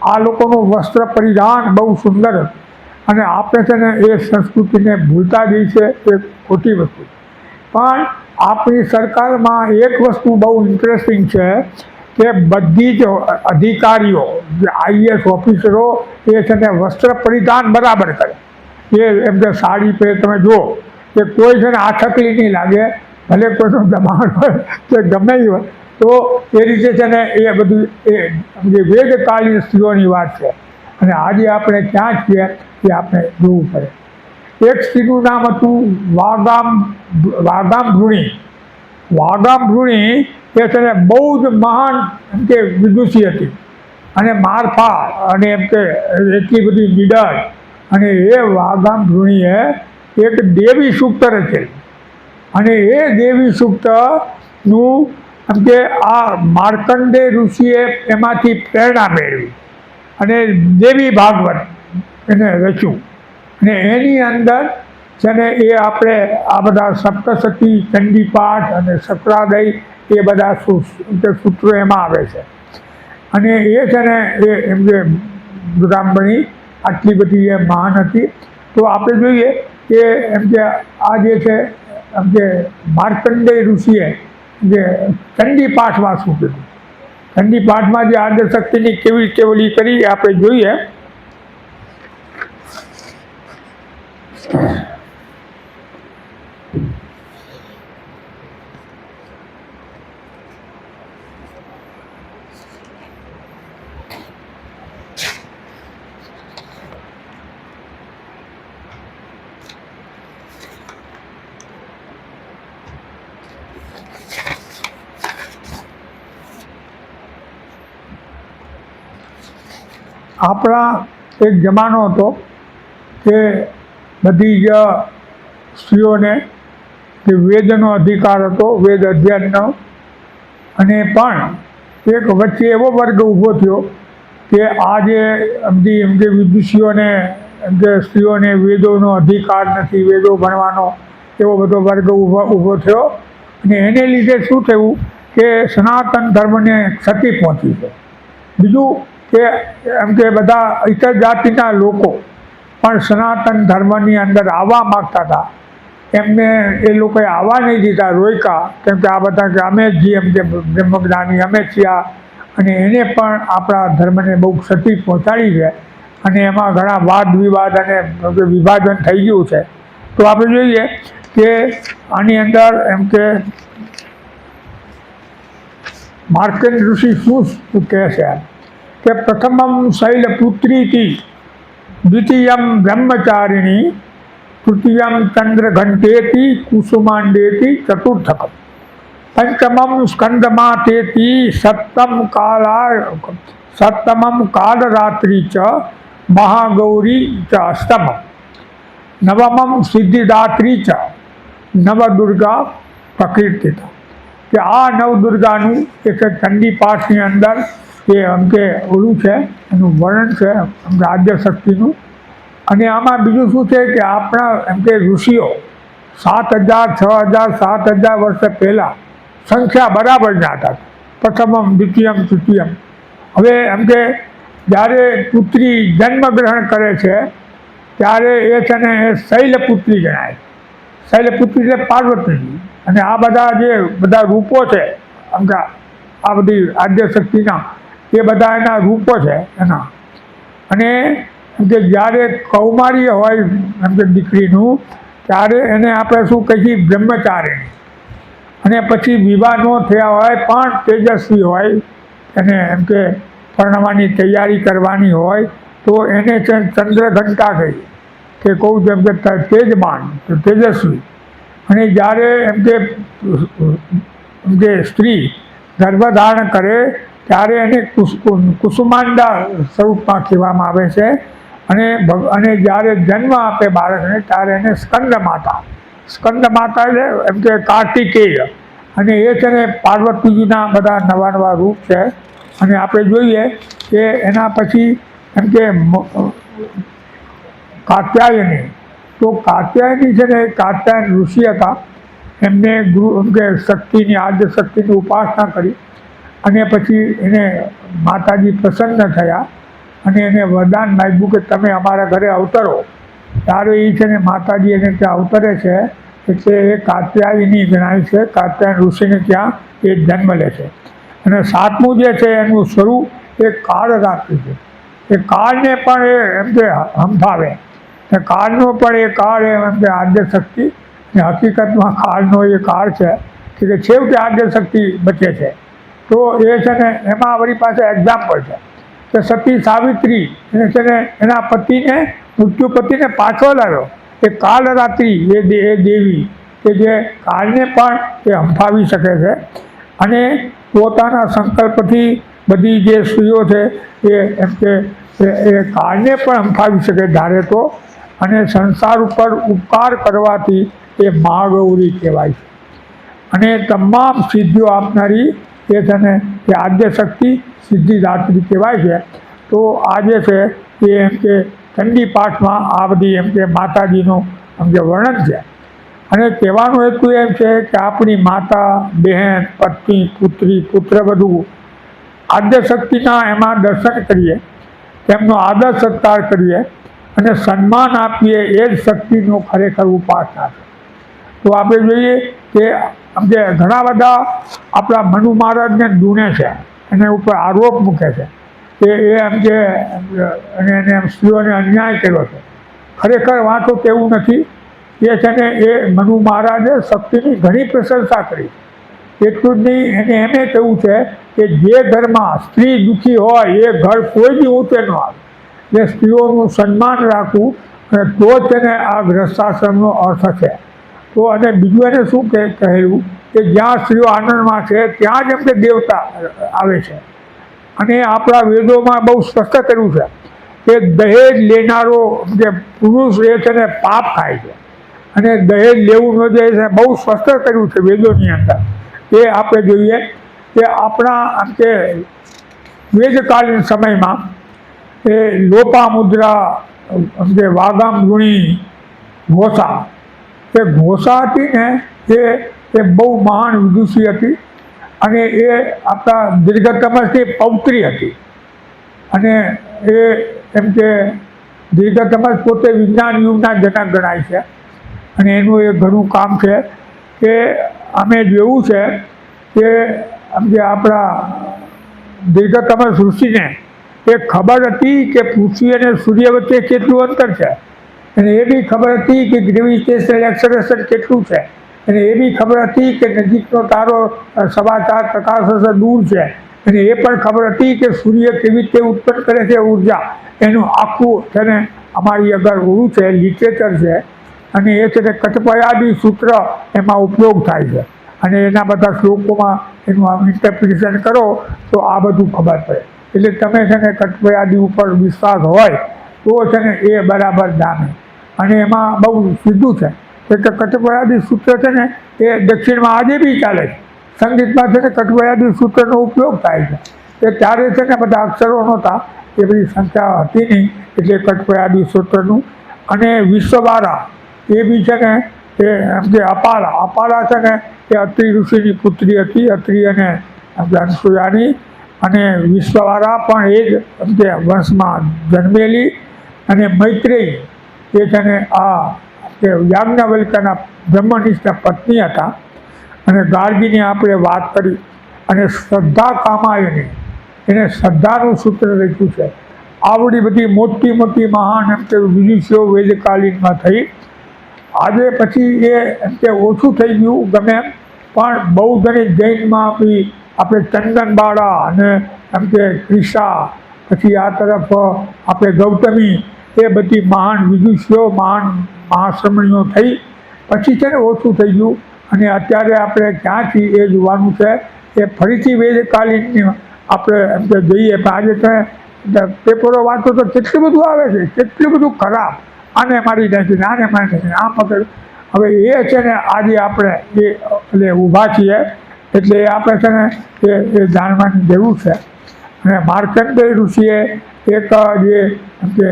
આ લોકોનું વસ્ત્ર પરિધાન બહુ સુંદર હતું. અને આપણે છે ને એ સંસ્કૃતિને ભૂલતા જઈએ છે, એ ખોટી વસ્તુ. પણ આપણી સરકારમાં એક વસ્તુ બહુ ઇન્ટરેસ્ટિંગ છે કે બધી જ અધિકારીઓ, જે IAS ઓફિસરો, એ છે ને વસ્ત્ર પરિધાન બરાબર કરે. એ એમ કે સાડી પહેરે, તમે જુઓ કે કોઈ છે ને આછકલી નહીં લાગે, ભલે કોઈનું દબાણ હોય કે ગમે હોય. તો એ રીતે છે ને એ બધું એ વેદકાલીન સ્ત્રીઓની વાત છે. અને આજે આપણે ક્યાં છીએ એ આપણે જોવું પડે. એક સ્ત્રીનું નામ હતું વાગામભૃણી. વાગામભૃણી એ છે ને બહુ જ મહાન એમ કે વિદુષી હતી, અને મારફા, અને એમ કે એટલી બધી નીડર. અને એ વાગામભૃણીએ એક દેવી સૂક્ત રચેલું, અને એ દેવી સૂક્તનું એમ કે આ માર્કંડે ઋષિએ એમાંથી પ્રેરણા મેળવી અને દેવી ભાગવત એને રચ્યું. અને એની અંદર છે ને એ આપણે આ બધા સપ્તશતી ચંડીપાઠ અને સકરાદય એ બધા સૂત્રો એમાં આવે છે. અને એ છે ને એ એમ કે બ્રાહ્મણી આટલી બધી એ મહાન હતી. તો આપણે જોઈએ કે એમ કે આ જે છે એમ કે માર્કંડેય ઋષિએ જે ચંડીપાઠમાં શું કીધું, ચંડીપાઠમાં જે આદ્યશક્તિની કેવી રીતે ઓલી કરી આપણે જોઈએ. આપણા એક જમાનો હતો કે બધી જ સ્ત્રીઓને કે વેદનો અધિકાર હતો, વેદ અધ્યયનનો. અને પણ એક વચ્ચે એવો વર્ગ ઊભો થયો કે આ જે એમ કે વિદુષીઓને એમ કે સ્ત્રીઓને વેદોનો અધિકાર નથી, વેદો ભણવાનો એવો બધો વર્ગ ઊભો થયો. અને એને લીધે શું થયું કે સનાતન ધર્મને ક્ષતિ પહોંચી છે. બીજું કે એમ કે બધા ઇતર જાતિના લોકો પણ સનાતન ધર્મની અંદર આવવા માગતા હતા. એમને એ લોકોએ આવવા નહીં દીધા, રોક્યા. કેમ કે આ બધા કે અમે જ છીએ, એમ કે બ્રહ્મજ્ઞાની અમે છીએ. અને એને પણ આપણા ધર્મને બહુ ક્ષતિ પહોંચાડી છે. અને એમાં ઘણા વાદ વિવાદ અને વિભાજન થઈ ગયું છે. તો આપણે જોઈએ કે આની અંદર એમ કે માર્કંડ ઋષિ શું કહે છે કે પ્રથમમ શૈલપુત્રીથી, દ્વિતીયમ બ્રહ્મચારિણી, તૃતીયમ ચંદ્રઘંટેતી કુસુમાંડેતી ચતુર્થકમ, પંચમમ સ્કંદમાતેતી, સપ્તમમ કાલરાત્રિ ચ મહાગૌરી ચ અષ્ટમમ, નવમમ સિદ્ધિદાત્રી ચ નવદુર્ગા પ્રકીર્તિતા. કે આ નવદુર્ગાનું એક ચંડીપાઠની અંદર એ એમ કે ઓલું છે, એનું વર્ણન છે એમ કે આદ્યશક્તિનું. અને આમાં બીજું શું છે કે આપણા એમ કે ઋષિઓ 7,000, 6,000, 7,000 વર્ષ પહેલાં સંખ્યા બરાબર ના હતા. પ્રથમમ, દ્વિતીયમ, તૃતીયમ. હવે એમ કે જ્યારે પુત્રી જન્મગ્રહણ કરે છે ત્યારે એ છે ને એ શૈલપુત્રી ગણાય. શૈલપુત્રી એટલે પાર્વતીજી. અને આ બધા રૂપો છે એમ કે આ બધી આદ્યશક્તિના એ બધા એના રૂપો છે એના. અને એમ કે જ્યારે કૌમારી હોય એમ કે દીકરીનું, ત્યારે એને આપણે શું કહીએ બ્રહ્મચારિણી. અને પછી વિવાહ ન થયા હોય પણ તેજસ્વી હોય, એને એમ કે પરણવાની તૈયારી કરવાની હોય તો એને ચંદ્રઘંટા કહી કે કહું જેમ કે તેજમાન, તેજસ્વી. અને જ્યારે એમ કે સ્ત્રી ગર્ભધારણ કરે ત્યારે એને કુસુમાંડા સ્વરૂપમાં કહેવામાં આવે છે. અને જ્યારે જન્મ આપે બાળકને ત્યારે એને સ્કંદમાતા એટલે એમ કે કાર્તિકેય. અને એ છે ને પાર્વતીજીના બધા નવા નવા રૂપ છે. અને આપણે જોઈએ કે એના પછી એમ કે કાત્યાયની. તો કાત્યાયની છે ને કાત્યાયન ઋષિ હતા. એમને ગુરુ એમ કે શક્તિની આદ્યશક્તિની ઉપાસના કરી. અને પછી એને માતાજી પ્રસન્ન થયા અને એને વરદાન માગ્યું કે તમે અમારા ઘરે અવતરો. ત્યારે એ છે ને માતાજી એને ત્યાં અવતરે છે. એટલે એ કાત્યાયની ગણાય છે. કાત્યાયન ઋષિને ત્યાં એ જન્મ લે છે. અને સાતમું જે છે એનું સ્વરૂપ એ કાળરાત્રિ છે. એ કાળને પણ એ એમ કે હંફાવે. કાળનો પણ એ કાળ એમ કે આદ્યશક્તિ. હકીકતમાં કાળનો એ કાળ છે કે છેવટે આદ્યશક્તિ બચે છે. તો એ છે ને એમાં વળી પાસે એક્ઝામ્પલ છે કે સતી સાવિત્રી એને છે ને એના પતિને મૃત્યુપતિને પાછો લાવ્યો. એ કાલરાત્રિ એ દેવી કે જે કાળને પણ એ હંફાવી શકે છે. અને પોતાના સંકલ્પથી બધી જે સ્ત્રીઓ છે એ એમ કે એ કાળને પણ હંફાવી શકે ધારે તો. અને સંસાર ઉપર ઉપકાર કરવાથી એ મહાગૌરી કહેવાય છે. અને તમામ સિદ્ધિઓ આપનારી એ છે ને એ આદ્યશક્તિ સિદ્ધિદાત્રી કહેવાય છે. તો આ જે છે એ એમ કે ચંડી પાઠમાં આ બધી એમ કે માતાજીનું એમ કે વર્ણન છે. અને કહેવાનો હેતુ એમ છે કે આપણી માતા, બહેન, પત્ની, પુત્રી, પુત્રવધુ, આદ્યશક્તિના એમાં દર્શન કરીએ, તેમનો આદર સત્કાર કરીએ અને સન્માન આપીએ, એ જ શક્તિનો ખરેખર ઉપાસના છે. તો આપણે જોઈએ કે સમજે ઘણા બધા આપણા મનુ મહારાજને દુને છે, એના ઉપર આરોપ મૂકે છે કે એ એમ કે અને એને સ્ત્રીઓને અન્યાય કર્યો છે. ખરેખર વાંચો તેવું નથી. એ છે ને એ મનુ મહારાજે શક્તિની ઘણી પ્રશંસા કરી. એટલું જ નહીં, એને એમ કહેવું છે કે જે ઘરમાં સ્ત્રી દુઃખી હોય એ ઘર કોઈ બી ઊંચે ન આવે. એ સ્ત્રીઓનું સન્માન રાખવું અને તો જ તેને આ ગ્રસ્તાશ્રમનો અર્થ છે. તો અને બીજું એને શું કહેલું કે જ્યાં સ્ત્રીઓ આનંદમાં છે ત્યાં જ એમ કે દેવતા આવે છે. અને આપણા વેદોમાં બહુ સ્પષ્ટ કર્યું છે કે દહેજ લેનારો જે પુરુષ એ છે ને પાપ થાય છે, અને દહેજ લેવું ન જોઈએ છે. બહુ સ્પષ્ટ કર્યું છે વેદોની અંદર. એ આપણે જોઈએ કે આપણા આમ કે વેદકાલીન સમયમાં એ લોપામુદ્રા, જે વાગામ ગુણી ઘોષા, એ ઘોષા હતી ને એ બહુ મહાન વિદુષી હતી. અને એ આપણા દીર્ઘતમસની પૌત્રી હતી. અને એ એમ કે દીર્ઘતમસ પોતે વિજ્ઞાન યુગના જનક ગણાય છે. અને એનું એ ઘણું કામ છે કે અમે જોયું છે કે જે આપણા દીર્ઘતમસ ઋષિને એ ખબર હતી કે પૃથ્વી અને સૂર્ય વચ્ચે કેટલું અંતર છે, અને એ બી ખબર હતી કે ગ્રેવિટેશનલ એક્સેલરેશન કેટલું છે, અને એ બી ખબર હતી કે નજીકનો તારો 4.25 પ્રકાશ વર્ષ દૂર છે, અને એ પણ ખબર હતી કે સૂર્ય કેવી રીતે ઉત્પન્ન કરે છે ઉર્જા. એનું આખું છે ને અમારી આગળ ઓળું છે, લિટરેચર છે. અને એ છે કે કટપયાદી સૂત્ર એમાં ઉપયોગ થાય છે. અને એના બધા શ્લોકોમાં એનું ઇન્ટરપ્રિટેશન કરો તો આ બધું ખબર પડે. એટલે તમે છે ને કટપયાદી ઉપર વિશ્વાસ હોય તો છે ને એ બરાબર જામે. અને એમાં બહુ સીધું છે કે કટપયાદી સૂત્ર છે ને એ દક્ષિણમાં આજે બી ચાલે છે. સંગીતમાં છે ને કટપયાદી સૂત્રનો ઉપયોગ થાય છે. કે ત્યારે છે ને બધા અક્ષરો નહોતા, એ બધી સંખ્યા હતી નહીં, એટલે કટપયાદી સૂત્રનું. અને વિશ્વવારા એ બી છે ને એ જે અપાલા છે ને એ અત્રિ ઋષિની પુત્રી હતી, અત્રિ અને અનસૂયાની. અને વિશ્વવારા પણ એ જ જે વંશમાં જન્મેલી. અને મૈત્રેયી એ છે ને આ કે યાજ્ઞવલ્ક્યના બ્રહ્મનિષ્ઠ પત્ની હતા. અને ગાર્ગીની આપણે વાત કરી. અને શ્રદ્ધા કામાયની, એને શ્રદ્ધાનું સૂત્ર લખ્યું છે. આવડી બધી મોટી મોટી મહાન એમ કે વિદુષીઓ વેદકાલીનમાં થઈ. આજે પછી એ એમ કે ઓછું થઈ ગયું ગમે એમ, પણ બૌદ્ધ અને જૈનમાં બી આપણે ચંદનબાળા અને એમ કે ક્રિશા, પછી આ તરફ આપણે ગૌતમી, એ બધી મહાન વિદુષીઓ, મહાન મહાશ્રમણીઓ થઈ. પછી છે ને ઓછું થઈ ગયું. અને અત્યારે આપણે ક્યાંથી એ જોવાનું છે એ ફરીથી વેદકાલીનની આપણે એમ કે જોઈએ. પણ આજે તમે પેપરો વાંચો તો કેટલું બધું આવે છે, કેટલું બધું ખરાબ. આને મારી નાખીને, આને મારી નાખીને, આમ વગર. હવે એ છે ને આજે આપણે એ એટલે ઊભા છીએ, એટલે એ આપણે છે ને એ જાણવાની જરૂર છે. અને માર્કંડેય ઋષિએ એક જે એમ કે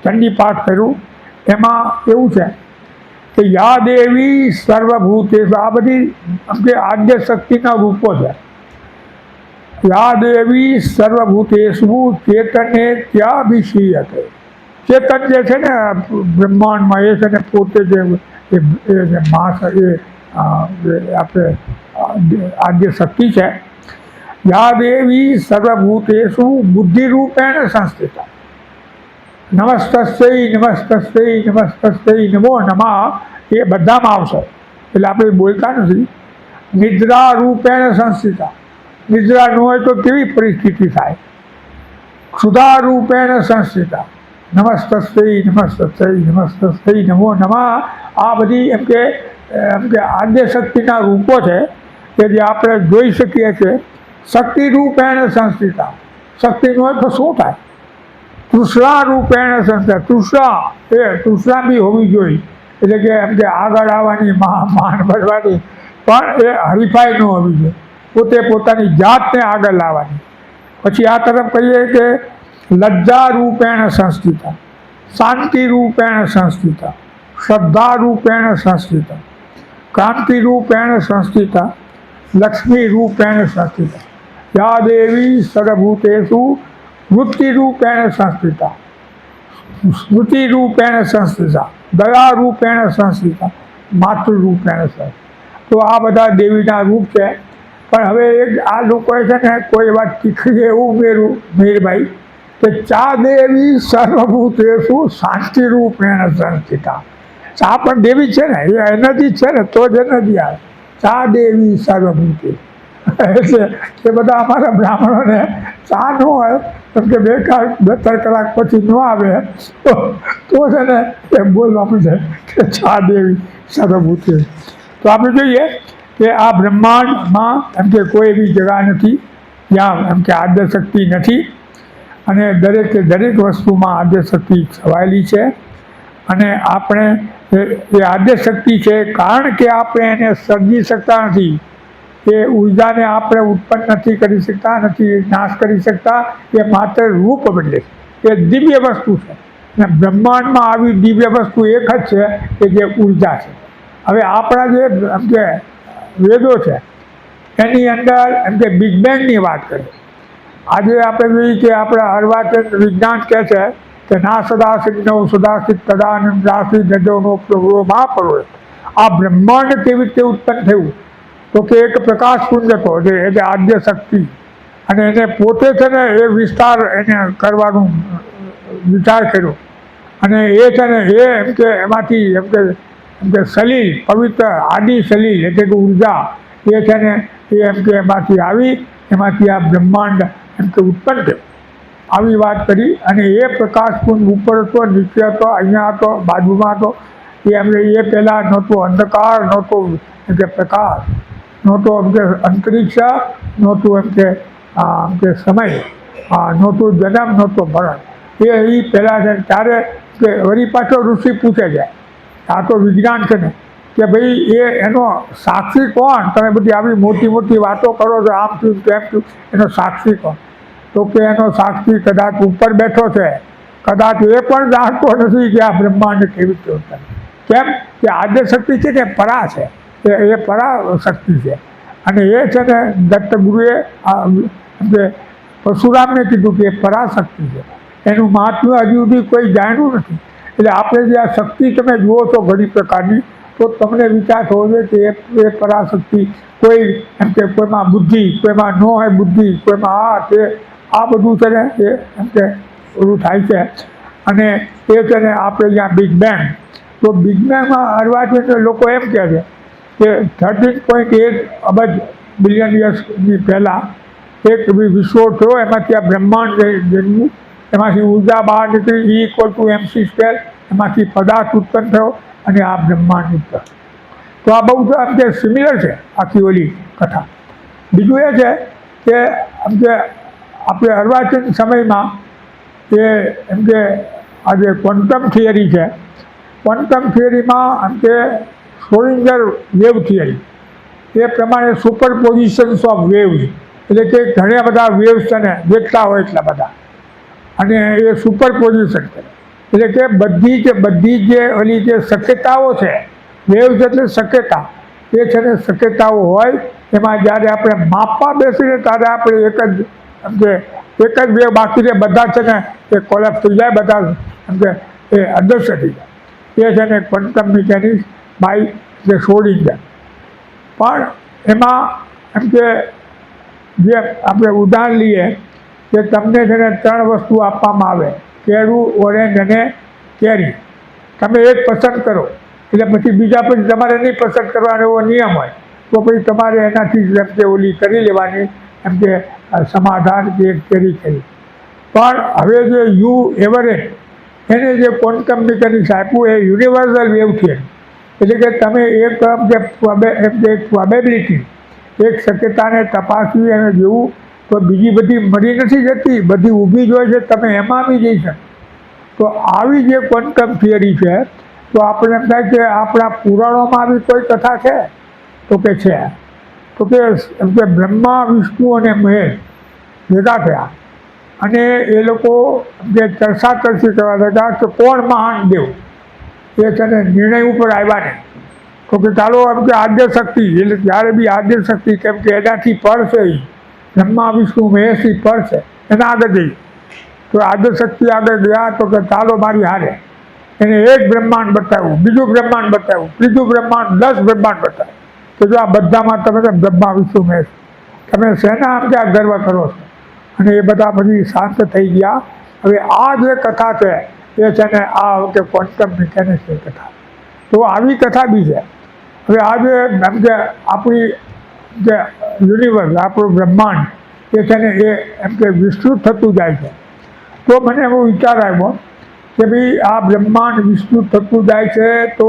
ચંડી પાઠ કર્યું, એમાં એવું છે કે યા દેવી સર્વભૂતેષુ, આ બધી જે આદ્ય શક્તિના રૂપો છે. યા દેવી સર્વભૂતેષુ ચેતને ત્યાભિષીયતે. ચેતન જે છે ને બ્રહ્માંડમાં, એ છે ને પોતે જે માસ એ આપણે આદ્ય શક્તિ છે. યા દેવી સર્વભૂતેષુ બુદ્ધિરૂપેણ સંસ્થિતા. નમસ્તસ્યૈ નમસ્તસ્યૈ નમસ્તસ્યૈ નમો નમઃ, એ બધામાં આવશે. એટલે આપણે બોલતા નથી. નિદ્રા રૂપેણ સંસ્થિતા. નિદ્રા ન હોય તો કેવી પરિસ્થિતિ થાય. ક્ષુધા રૂપેણ સંસ્થિતા. નમસ્તસ્યૈ નમસ્તસ્યૈ નમસ્તસ્યૈ નમો નમઃ. આ બધી એમ કે આદ્ય શક્તિના રૂપો છે કે જે આપણે જોઈ શકીએ છીએ. શક્તિ રૂપેણ સંસ્થિતા. શક્તિ ન હોય તો શું થાય. તૃષ્ણા રૂપેણ સંસ્થા. તૃષ્ણા બી હોવી જોઈએ. એટલે કે એમ કે આગળ આવવાની, માન ભરવાની, પણ એ હરીફાઈ ન હોવી જોઈએ. પોતે પોતાની જાતને આગળ લાવવાની. પછી આ તરફ કહીએ કે લજ્જારૂપેણ સંસ્થિતા, શાંતિરૂપેણ સંસ્થિતા, શ્રદ્ધારૂપેણ સંસ્થિતા, ક્રાંતિરૂપેણ સંસ્થિતા, લક્ષ્મીરૂપેણ સંસ્થિતા, યા દેવી સર્વભૂતેષુ વૃત્તિરૂપેણ સંસ્થિતા, સ્મૃતિરૂપેણ સંસ્થિતા, દયારૂપેણ સંસ્થિતા, માતૃરૂપેણ સંસ્થિતા. તો આ બધા દેવીના રૂપ છે. પણ હવે એક આ લોકોએ છે ને કોઈ વાત તીખી એવું ઉમેર્યું મીરભાઈ કે ચા દેવી સર્વભૂતેષુ શાંતિરૂપેણ સંસ્થિતા. ચા પણ દેવી છે ને, એ એનર્જી છે ને, તો જ એનર્જી આવે. ચા દેવી સર્વભૂતે એટલે એ બધા અમારા બ્રાહ્મણોને ચા ન હોય કેમ કે 2-3 કલાક પછી ન આવે તો છે ને એ બોલવા મળે કે ચા દેવી સર્વભૂતે. તો આપણે જોઈએ કે આ બ્રહ્માંડમાં એમ કે કોઈ એવી જગા નથી જ્યાં એમ કે આદ્યશક્તિ નથી, અને દરેકે દરેક વસ્તુમાં આદ્યશક્તિ છવાયેલી છે. અને આપણે એ આદ્યશક્તિ છે કારણ કે આપણે એને સર્જી શકતા નથી, એ ઉર્જાને આપણે ઉત્પન્ન નથી કરી શકતા, નથી નાશ કરી શકતા, એ માત્ર રૂપ બદલે છે. એ દિવ્ય વસ્તુ છે અને બ્રહ્માંડમાં આવી દિવ્ય વસ્તુ એક જ છે કે જે ઉર્જા છે. હવે આપણા જે એમ કે વેદો છે એની અંદર એમ કે બિગ બેંગની વાત કરે. આજે આપણે જોઈએ કે આપણા અર્વાચીન વિજ્ઞાન કહે છે કે ના સદાશિત નવ સદાશિત તદાનંદાશિત નજોનો પ્રભુ મહાપર્વ. આ બ્રહ્માંડ કેવી રીતે ઉત્પન્ન થયું? તો કે એક પ્રકાશ પુંજ હતો એટલે આદ્ય શક્તિ, અને એને પોતે છે ને એ વિસ્તાર એને કરવાનું વિચાર કર્યો, અને એ છે ને એ એમ કે એમાંથી એમ કે સલીલ પવિત્ર આદિ સલીલ એટલે કે ઉર્જા એ છે ને એ એમ કે એમાંથી આવી, એમાંથી આ બ્રહ્માંડ એમ કે ઉત્પન્ન થયું. આવી વાત કરી. અને એ પ્રકાશપુંજ ઉપર હતો, નીચે હતો, અહીંયા હતો, બાજુમાં હતો. એ પહેલાં નહોતો અંધકાર, નહોતો એમ કે પ્રકાશ, નહોતો એમ કે અંતરિક્ષ, નહોતું એમ કે સમય, નહોતું જન્મ, નહોતો મરણ. એ પહેલાં છે ત્યારે કે વળી પાછો ઋષિ પૂછે છે, આ તો વિજ્ઞાન છે ને, કે ભાઈ એનો સાક્ષી કોણ? તમે બધી આવી મોટી મોટી વાતો કરો છો, આમ થયું તેમ થયું, એનો સાક્ષી કોણ? તો કે એનો સાક્ષી કદાચ ઉપર બેઠો છે, કદાચ એ પણ જાણતો નથી કે આ બ્રહ્માંડ કેવી રીતે ઉત્પન્ન. કેમ કે આદ્યશક્તિ છે કે પરા છે, એ પરા શક્તિ છે. અને એ છે ને દત્તગુરુએ પરશુરામને કીધું કે પરાશક્તિ છે, એનું મહાત્મ્ય હજુ સુધી કોઈ જાણ્યું નથી. એટલે આપણે જે આ શક્તિ તમે જુઓ છો ઘણી પ્રકારની, તો તમને વિચાર થવો જોઈએ કે એ પરાશક્તિ કોઈ એમ કે કોઈમાં બુદ્ધિ, કોઈમાં ન હોય બુદ્ધિ, કોઈમાં આ બધું છે ને એ એમ કે ઓલું થાય છે. અને એ છે ને આપણે જ્યાં બિગ બેંગ, તો બિગ બેંગમાં અર્વાચીન લોકો એમ કહે છે કે 13.8 અબજ બિલિયન યર્સની પહેલાં એક વિશ્વ થયો, એમાંથી આ બ્રહ્માંડ જન્મ્યું, એમાંથી ઉર્જા બહાર નીકળી, E=mc², એમાંથી પદાર્થ ઉત્પન્ન થયો અને આ બ્રહ્માંડ ઉત્પન્ન. તો આ બહુ આમ કે સિમિલર છે આખી ઓલી કથા. બીજું એ છે કે આમ કે આપણે અર્વાચીન સમયમાં એમ કે આ જે ક્વોન્ટમ થિયરી છે, ક્વોન્ટમ થિયરીમાં આમ કે શ્રોડિંજર વેવ થિયરી એ પ્રમાણે સુપરપોઝિશન્સ ઓફ વેવ્સ, એટલે કે ઘણા બધા વેવ્સ છે ને જેટલા હોય એટલા બધા, અને એ સુપરપોઝિશન કરે. એટલે કે બધી જે ઓલી જે શક્યતાઓ છે, વેવ્સ એટલે શક્યતા, એ છે ને શક્યતાઓ હોય એમાં જ્યારે આપણે માપવા બેસીને ત્યારે આપણે એક જ વેવ બાકી રહે, બધા છે ને એ કોલેપ્સ થઈ જાય, બધા એમ કે એ અદૃશ્ય થઈ જાય. એ છે ને ક્વોન્ટમ મિકેનિક્સ બાય જે શ્રોડિંજર. પણ એમાં એમ કે જે આપણે ઉદાહરણ લઈએ કે તમને છે ને 3 વસ્તુ આપવામાં આવે, કેળું, ઓરેન્જ અને કેરી. તમે એક પસંદ કરો એટલે પછી બીજા પછી તમારે નહીં પસંદ કરવાનો એવો નિયમ હોય, તો પછી તમારે એનાથી જેમ કે ઓલી કરી લેવાની એમ કે સમાધાન કે એક કેરી કરી. પણ હવે જે એવરેજ એને જે ક્વોન્ટમ મિકેનિક્સ આપ્યું એ યુનિવર્સલ વેવ થિયરી, એટલે કે તમે એક પ્રોબેબિલિટી, એક શક્યતાને તપાસવી અને જોવું તો બીજી બધી મળી નથી જતી, બધી ઊભી જ હોય છે, તમે એમાં બી જઈ શકો. તો આવી જે ક્વોન્ટમ થિયરી છે, તો આપણે એમ થાય કે આપણા પુરાણોમાં આવી કોઈ કથા છે? તો કે છે. તો કે બ્રહ્મા, વિષ્ણુ અને મહેશ ભેગા થયા અને એ લોકો જે ચર્ચી કરવા હતા કે કોણ મહાન દેવ, એ છે ને નિર્ણય ઉપર આવ્યા નહીં. તો કે ચાલો એમ કે આદ્ય શક્તિ, એટલે જ્યારે બી આદ્ય શક્તિ, કેમ કે એનાથી પર છે, એ બ્રહ્મા વિષ્ણુ મહેશથી પર છે, એના આગળ જઈ. તો આદ્ય શક્તિ આગળ ગયા તો કે ચાલો મારી હારે. એને એક બ્રહ્માંડ બતાવ્યું, બીજું બ્રહ્માંડ બતાવ્યું, ત્રીજું બ્રહ્માંડ, 10 બ્રહ્માંડ બતાવ્યું. તો જો આ બધામાં તમે બ્રહ્મા વિષ્ણુ મહેશ, તમે શેના આમ ત્યાં ગર્વ કરો છો? અને એ બધા પછી શાંત થઈ ગયા. હવે આ જે કથા છે એ છે ને આ વખતે ક્વોન્ટમ મિકેનિક્સની કથા. તો આવી કથા બી છે. હવે આ જે એમ કે આપણી જે યુનિવર્સ, આપણું બ્રહ્માંડ એ છે ને એ એમ કે વિસ્તૃત થતું જાય છે. તો મને એવો વિચાર આવ્યો કે ભાઈ આ બ્રહ્માંડ વિસ્તૃત થતું જાય છે, તો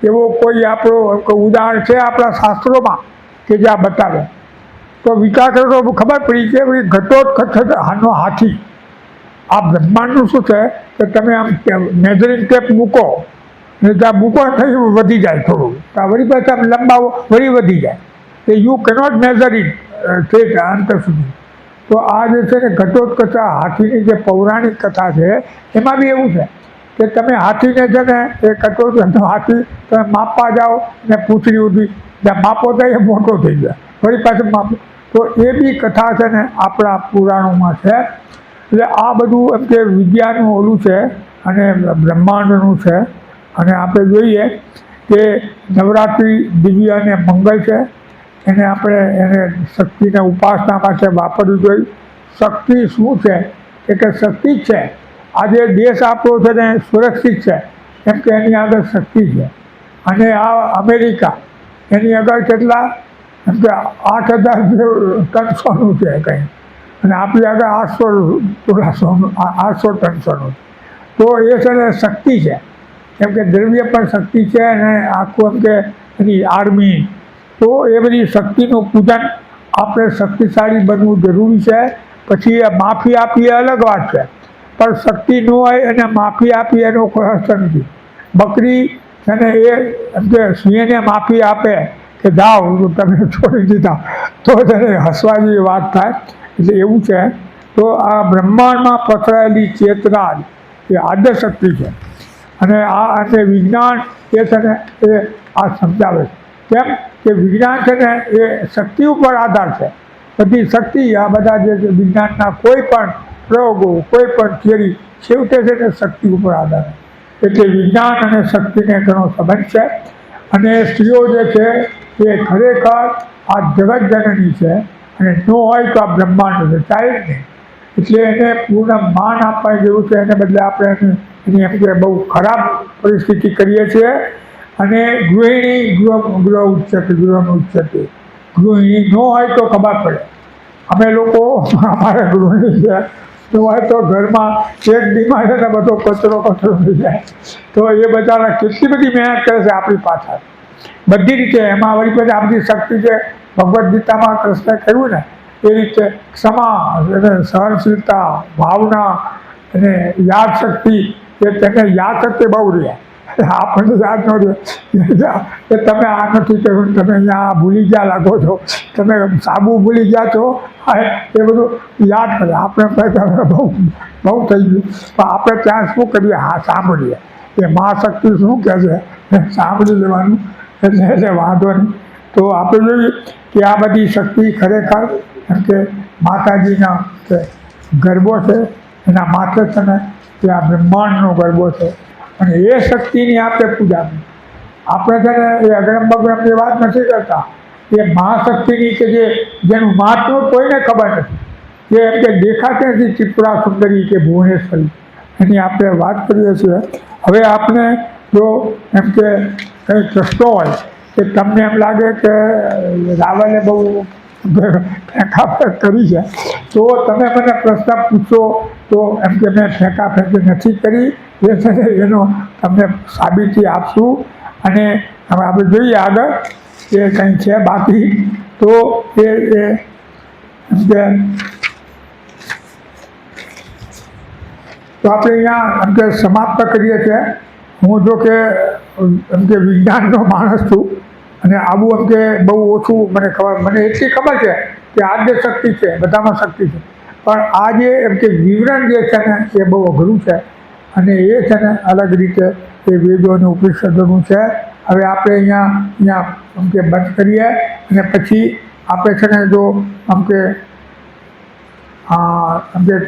એવો કોઈ આપણો ઉદાહરણ છે આપણા શાસ્ત્રોમાં કે જે આ બતાવે? તો વિચાર કરો તો ખબર પડી કે ભાઈ ઘટોત્કચ આનો હાથી. આ બ્રહ્માંડનું શું છે કે તમે આમ મેજરિંગ ટેપ મૂકો ને ત્યાં મૂકો થઈ વધી જાય થોડું, ત્યાં વળી પાછા લંબાવો વળી વધી જાય. એ યુ કેનોટ મેઝર ઇટ છે અંત સુધી. તો આ જે છે ને ઘટોત્કચ હાથીની જે પૌરાણિક કથા છે એમાં બી એવું છે કે તમે હાથીને છે ને એ ઘટોત્કચનો હાથી તમે માપવા જાઓ ને પૂંછડી ઉધી જ્યાં માપો થાય એ મોટો થઈ જાય, વળી પાછું માપો. તો એ બી કથા છે ને આપણા પુરાણોમાં છે. એટલે આ બધું એમ કે વિદ્યાનું ઓલું છે અને બ્રહ્માંડનું છે. અને આપણે જોઈએ કે નવરાત્રિ દિવ્ય અને મંગળ છે, એને આપણે એને શક્તિને ઉપાસના માટે વાપરવી જોઈએ. શક્તિ શું છે કે શક્તિ જ છે. આજે દેશ આપણો છે ને સુરક્ષિત છે કેમ કે એની આગળ શક્તિ છે. અને આ અમેરિકા, એની આગળ કેટલા એમ કે 8,000 ટન સોનું છે કંઈ, અને આપણી આગળ 800 તોલા સોનું, 800 ટન સોનું. તો એ છે ને શક્તિ છે. કેમ કે દ્રવ્ય પણ શક્તિ છે અને આખું એમ કે એની આર્મી. તો એ બધી શક્તિનું પૂજન આપણે શક્તિશાળી બનવું જરૂરી છે. પછી માફી આપી એ અલગ વાત છે, પણ શક્તિ ન હોય અને માફી આપી એનો કોઈ અર્થ નથી. બકરી છે ને એ એમ કે સિંહને માફી આપે કે જાઓ તમે છોડી દીધા તો તેને હસવા જેવી વાત થાય. એટલે એવું છે. તો આ બ્રહ્માંડમાં પથરાયેલી ચેતના એ આદ્ય શક્તિ છે. અને આ અને વિજ્ઞાન એ છે ને એ આ સમજાવે છે. કેમ કે વિજ્ઞાન છે ને એ શક્તિ ઉપર આધાર છે. બધી શક્તિ, આ બધા જે વિજ્ઞાનના કોઈ પણ પ્રયોગો, કોઈ પણ થિયરી છેવટે છે ને શક્તિ ઉપર આધાર. એટલે વિજ્ઞાન અને શક્તિને ઘણો સંબંધ છે. અને સ્ત્રીઓ જે છે એ ખરેખર આ જગત જનની છે, અને ન હોય તો આ બ્રહ્માંડ રચાય જ નહીં. એટલે એને પૂર્ણ માન આપવાની જરૂર છે. એને બદલે આપણે એની એમ કે બહુ ખરાબ પરિસ્થિતિ કરીએ છીએ. અને ગૃહિણી ગૃહ ઉચ્ચતે, ગૃહિણી ન હોય તો ખબર પડે. અમે લોકો અમારે ગૃહિણી છે તો હોય તો ઘરમાં એક બીમાર છે ને બધો કચરો થઈ જાય. તો એ બધાને કેટલી બધી મહેનત કરે છે આપણી પાછળ બધી રીતે. એમાં વળી પછી આપણી શક્તિ છે, ભગવદ્ ગીતામાં કૃષ્ણે કહ્યું ને એ રીતે ક્ષમા અને સહનશીલતા, ભાવના અને યાદ શક્તિ. કે તેને યાદ શક્તિ બહુ રહે, આપણને યાદ ન રહે કે તમે આ નથી કર્યું, તમે અહીંયા ભૂલી ગયા લાગો છો, તમે સાબુ ભૂલી ગયા છો, એ બધું યાદ કરે. આપણે બહુ બહુ થઈ ગયું, પણ આપણે ત્યાં શું કરીએ? હા, સાંભળીએ. એ મહાશક્તિ શું કહે છે સાંભળી લેવાનું, એટલે વાંધો નહીં. તો આપણે જોઈએ કે આ બધી શક્તિ ખરેખર એમ કે માતાજીના કે ગરબો છે, એના માથે છે ને કે આ બ્રહ્માંડનો ગરબો છે. અને એ શક્તિની આપણે પૂજા કરી. આપણે છે ને એ અગ્રમ બગ્રમની વાત નથી કરતા, એ મહાશક્તિની કે જેનું મહાત્મ્ય કોઈને ખબર નથી, જે એમ કે દેખાતી નથી, ત્રિપુરા સુંદરી કે ભુવનેશ્વરી, એની આપણે વાત કરીએ છીએ. હવે આપણે જો એમ કે કંઈ પ્રશ્નો હોય કે તમને એમ લાગે કે રાવલે બહુ ફેંકાફેંક કરી છે, તો તમે મને પ્રશ્ન પૂછો તો એમ કે મેં ફેંકાફેંકી નથી કરી, એ છે એનો તમને સાબિતી આપશું. અને હવે આપણે જોઈએ આગળ કે કંઈ છે બાકી તો એ એમ કે તો આપણે અહીંયા એમ કે સમાપ્ત કરીએ છીએ. હું જો કે એમ કે વિજ્ઞાનનો માણસ છું અને આવું એમ કે બહુ ઓછું મને ખબર. મને એટલી ખબર છે કે આદ્ય શક્તિ છે, બધામાં શક્તિ છે, પણ આ જે એમ કે વિવરણ જે છે ને એ બહુ અઘરું છે અને એ છે ને અલગ રીતે એ વેદો અને ઉપનિષદોનું છે. હવે આપણે અહીંયા આમ કે બંધ કરીએ અને પછી આપણે છે ને જો આમ કે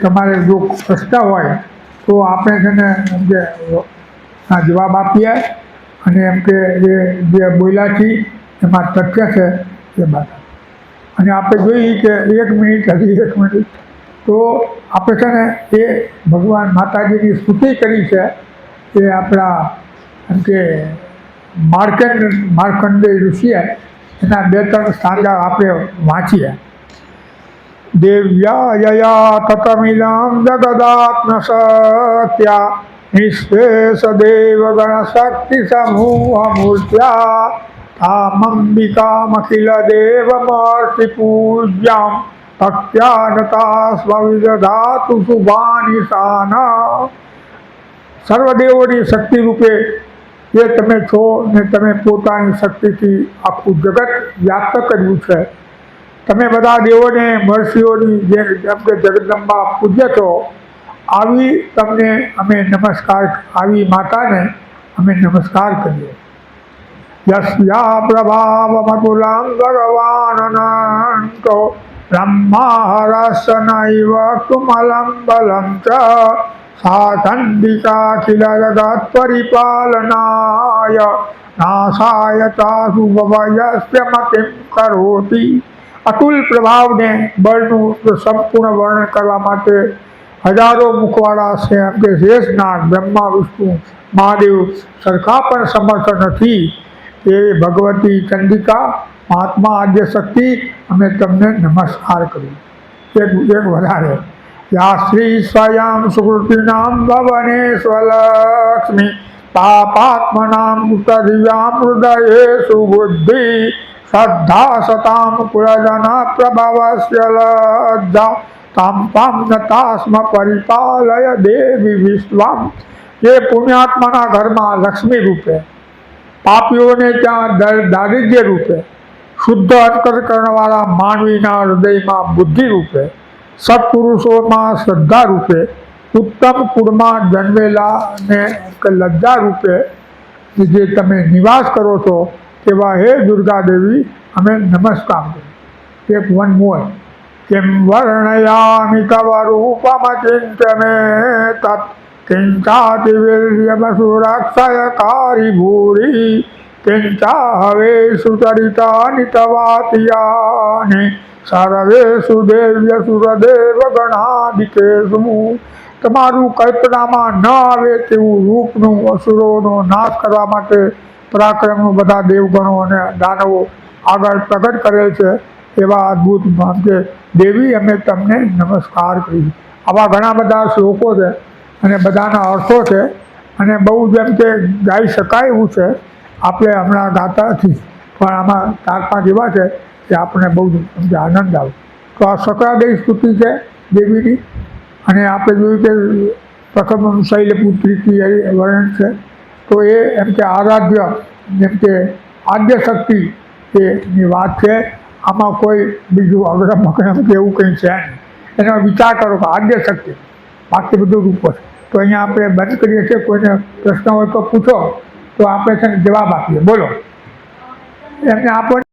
તમારે જો પ્રશ્ન હોય તો આપણે છે ને એમ કે જવાબ આપીએ અને એમ કે એ જે બોલ્યા છીએ એમાં તથ્ય છે એ બાદ અને આપણે જોઈએ કે 1 મિનિટ હજી 1 મિનિટ તો આપણે છે ને એ ભગવાન માતાજીની સ્તુતિ કરી છે એ આપણા એમ કે માર્કંડેય ઋષિએ એના 2-3 સ્થાન આપણે વાંચીએ. દેવ્યા યયા તતમિદં જગદાત્મસત્યા નિઃશેષ દેવગણ શક્તિ સમૂહ મૂર્ત્યા તામંબિકામખિલ દેવમર્ષિ પૂજ્યામ ભક્ત્યાનતા સ્વવિદધાતુ શુભાનિ સાના. સર્વદેવોની શક્તિ રૂપે જે તમે છો ને તમે પોતાની શક્તિથી આખું જગત વ્યાપ્ત કર્યું છે. તમે બધા દેવોને મહર્ષિઓની જે આપણે જગદંબા પૂજ્ય છો આવી તમને અમે નમસ્કાર આવી માતાને અમે નમસ્કાર કરીએ. યસ્યા પ્રભાવમતુલં ભગવાનનંતો બ્રહ્માહરસ્યનૈવ તુમલં બલં ચ સાચંડિકાખિલ જગત પરિપાલનાય નાશાય ચાશુભવયસ્ય મતિં કરોતિ. અતુલ પ્રભાવને બળનું સંપૂર્ણ વર્ણન કરવા માટે હજારો મુખવાળા છે એમ કે શેષનાગ બ્રહ્મા વિષ્ણુ મહાદેવ સરખા પણ સમર્થ નથી એ ભગવતી ચંડિકા મહાત્મા આદ્ય શક્તિ અમે તમને નમસ્કાર કર્યું. એક વધારે યા શ્રી સ્વયં સુકૃતિનામ ભવનેશ્વરલક્ષ્મી પાપાત્મનામ દિવ્યામ હૃદયેષુ બુદ્ધિ શ્રદ્ધા સતામ કુળજના પ્રભાવસ્ય લજ્જા તામ તામ નતાસ્મ પરિપાલય દેવી વિશ્વામ. એ પુણ્યાત્માના ઘરમાં લક્ષ્મી રૂપે, પાપીઓને ત્યાં દારિદ્ર્ય રૂપે, શુદ્ધ અંતઃકરણવાળા માનવીના હૃદયમાં બુદ્ધિ રૂપે, સત્પુરુષોમાં શ્રદ્ધા રૂપે, ઉત્તમ કુળમાં જન્મેલાને લજ્જા રૂપે જે તમે નિવાસ કરો છો તેવા હે દુર્ગા દેવી અમે નમસ્કાર કરીએ. એક વન મોર કિમ વર્ણયામિ તવ રૂપમચિંત્યમે તત્ કિંચાતિવીર્યમસુરક્ષયકારી ભૂરી કિંચાહવેષુ ચરિતાનિ તવાતિયાનિ સર્વેષુ દેવ્યસુરદેવ ગણાદિકેષુ. તમારું કલ્પનામાં ન આવે તેવું રૂપનું અસુરોનો નાશ કરવા માટે પરાક્રમનું બધા દેવગણો અને દાનવો આગળ પ્રગટ કરેલ છે એવા અદ્ભુત કે દેવી અમે તમને નમસ્કાર કરીએ. આવા ઘણા બધા શ્લોકો છે અને બધાના અર્થો છે અને બહુ જેમ કે ગાઈ શકાય એવું છે. આપણે હમણાં ગાતા નથી પણ આમાં 4-5 એવા છે કે આપણને બહુ આનંદ આવે. તો આ સકરાદેવી સ્તુતિ છે દેવીની અને આપણે જોયું કે પ્રથમ શૈલપુત્રીથી વર્ણન છે. તો એ એમ કે આરાધ્ય જેમ કે આદ્ય શક્તિ એની વાત છે. આમાં કોઈ બીજું અગ્રમ અગ્રમ કે એવું કંઈ છે નહીં. એનો વિચાર કરો કે આદ્ય શક્તિ બાકી બધું રૂપો છે. તો અહીંયા આપણે બંધ કરીએ છીએ. કોઈને પ્રશ્ન હોય તો પૂછો તો આપણે છે ને જવાબ આપીએ. બોલો એમને આપણને